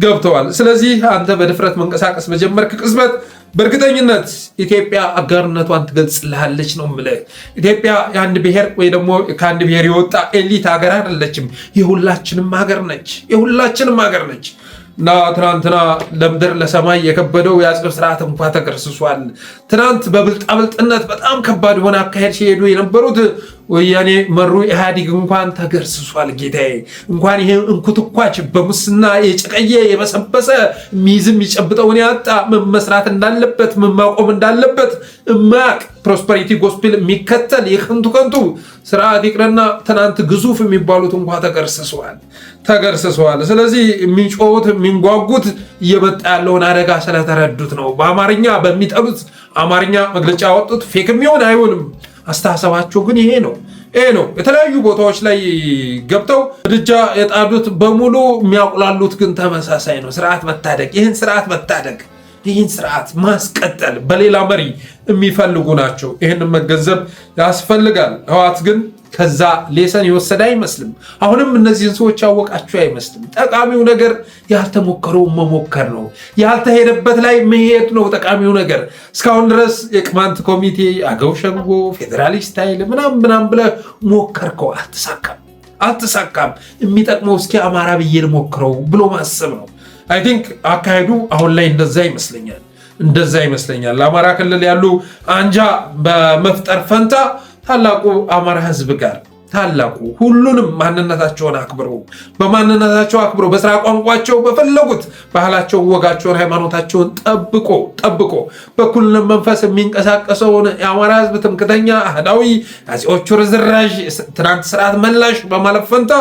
S1: ገብተዋል። ስለዚህ አንተ በድፍረት መንቀሳቀስ በጀመርክ ቅጽበት በእርግጠኝነት ኢትዮጵያ አጋርነቷን ትገልጽልሃለች ነው የምልህ። ኢትዮጵያ የአንድ ብሔር ወይ ደግሞ ከአንድ ብሔር የወጣ ኤሊት ሀገር አይደለችም። የሁላችንም ሀገር ነች። እና ትናንትና ለምድር ለሰማይ የከበደው የአጽብ ስርዓት እንኳ ተገርስሷል። ትናንት በብልጣብልጥነት በጣም ከባድ የሆነ አካሄድ ሲሄዱ የነበሩት ወያኔ መሩ ኢህአዲግ እንኳን ተገርስሷል። ጌታዬ እንኳን ይሄ እንኩትኳች በሙስና የጨቀየ የበሰበሰ ሚዝም ይጨብጠውን ያጣ ምን መስራት እንዳለበት ምን ማቆም እንዳለበት እማያቅ ፕሮስፐሪቲ ጎስፔል የሚከተል የከንቱ ስርዓት ይቅርና ትናንት ግዙፍ የሚባሉት እንኳ ተገርስሰዋል። ስለዚህ የሚንጮሁት የሚንጓጉት እየመጣ ያለውን አደጋ ስለተረዱት ነው። በአማርኛ በሚጠሉት አማርኛ መግለጫ ያወጡት ፌክ የሚሆን አይሆንም። አስተሳሰባቸው ግን ይሄ ነው። የተለያዩ ቦታዎች ላይ ገብተው ምድጃ የጣዱት በሙሉ የሚያቁላሉት ግን ተመሳሳይ ነው። ይህን ስርዓት ማስቀጠል በሌላ መሪ የሚፈልጉ ናቸው። ይህንን መገንዘብ ያስፈልጋል። ህወሓት ግን ከዛ ሌሰን የወሰደ አይመስልም። አሁንም እነዚህን ሰዎች ያወቃቸው አይመስልም። ጠቃሚው ነገር ያልተሞከረውን መሞከር ነው። ያልተሄደበት ላይ መሄድ ነው ጠቃሚው ነገር። እስካሁን ድረስ የቅማንት ኮሚቴ፣ አገው ሸንጎ፣ ፌዴራሊስት ኃይል ምናምን ብለህ ሞከርከው፣ አልተሳካም። የሚጠቅመው እስኪ አማራ ብዬ ልሞክረው ብሎ ማሰብ ነው። አይ ቲንክ አካሄዱ አሁን ላይ እንደዛ ይመስለኛል። ለአማራ ክልል ያሉ አንጃ በመፍጠር ፈንታ ታላቁ አማራ ህዝብ ጋር ሁሉንም ማንነታቸውን አክብረው በስራ ቋንቋቸው በፈለጉት ባህላቸውን፣ ወጋቸውን፣ ሃይማኖታቸውን ጠብቆ በኩልነት መንፈስ የሚንቀሳቀሰውን የአማራ ህዝብ ትምክተኛ፣ አህዳዊ፣ አጼዎቹ ርዝራዥ፣ ትናንት ስርዓት መላሽ በማለት ፈንታ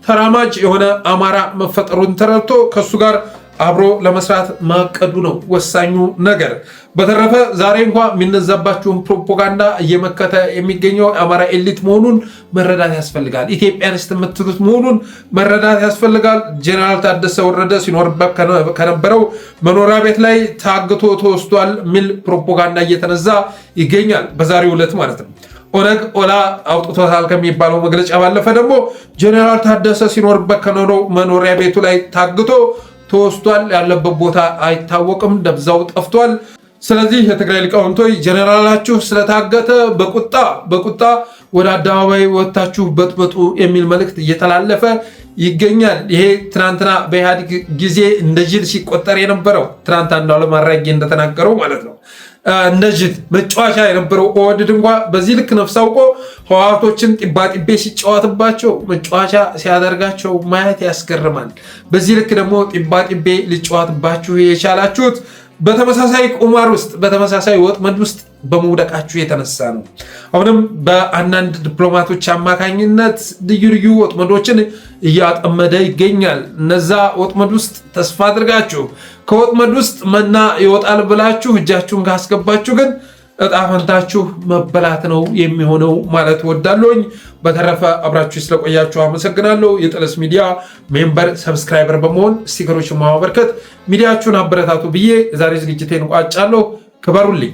S1: ተራማጅ የሆነ አማራ መፈጠሩን ተረድቶ ከሱ ጋር አብሮ ለመስራት ማቀዱ ነው ወሳኙ ነገር። በተረፈ ዛሬ እንኳ የሚነዛባችሁን ፕሮፓጋንዳ እየመከተ የሚገኘው የአማራ ኤሊት መሆኑን መረዳት ያስፈልጋል። ኢትዮጵያንስት የምትሉት መሆኑን መረዳት ያስፈልጋል። ጄኔራል ታደሰ ወረደ ሲኖርበት ከነበረው መኖሪያ ቤት ላይ ታግቶ ተወስዷል የሚል ፕሮፓጋንዳ እየተነዛ ይገኛል። በዛሬው ዕለት ማለት ነው። ኦነግ ኦላ አውጥቶታል ከሚባለው መግለጫ ባለፈ ደግሞ ጄኔራል ታደሰ ሲኖርበት ከኖረው መኖሪያ ቤቱ ላይ ታግቶ ተወስዷል። ያለበት ቦታ አይታወቅም፣ ደብዛው ጠፍቷል። ስለዚህ የትግራይ ሊቃውንቶች ጄኔራላችሁ ስለታገተ በቁጣ ወደ አደባባይ ወጥታችሁ በጥበጡ የሚል መልእክት እየተላለፈ ይገኛል። ይሄ ትናንትና በኢህአዴግ ጊዜ እንደ ጅል ሲቆጠር የነበረው ትናንት አንዱዓለም አራጌ እንደተናገረው ማለት ነው እንደ ጅል መጫወቻ የነበረው ኦህዴድ እንኳ በዚህ ልክ ነፍስ አውቆ ህወሓቶችን ጢባጢቤ ሲጫወትባቸው መጫወቻ ሲያደርጋቸው ማየት ያስገርማል። በዚህ ልክ ደግሞ ጢባጢቤ ሊጫወትባችሁ የቻላችሁት በተመሳሳይ ቁማር ውስጥ በተመሳሳይ ወጥመድ ውስጥ በመውደቃችሁ የተነሳ ነው። አሁንም በአንዳንድ ዲፕሎማቶች አማካኝነት ልዩ ወጥመዶችን እያጠመደ ይገኛል። እነዛ ወጥመድ ውስጥ ተስፋ አድርጋችሁ ከወጥመድ ውስጥ መና ይወጣል ብላችሁ እጃችሁን ካስገባችሁ ግን እጣ ፈንታችሁ መበላት ነው የሚሆነው ማለት ወዳለሁኝ። በተረፈ አብራችሁ ስለቆያችሁ አመሰግናለሁ። የጠለስ ሚዲያ ሜምበር ሰብስክራይበር በመሆን ስቲከሮችን ማበርከት ሚዲያችሁን አበረታቱ ብዬ ዛሬ ዝግጅቴን ቋጫለሁ። ክበሩልኝ።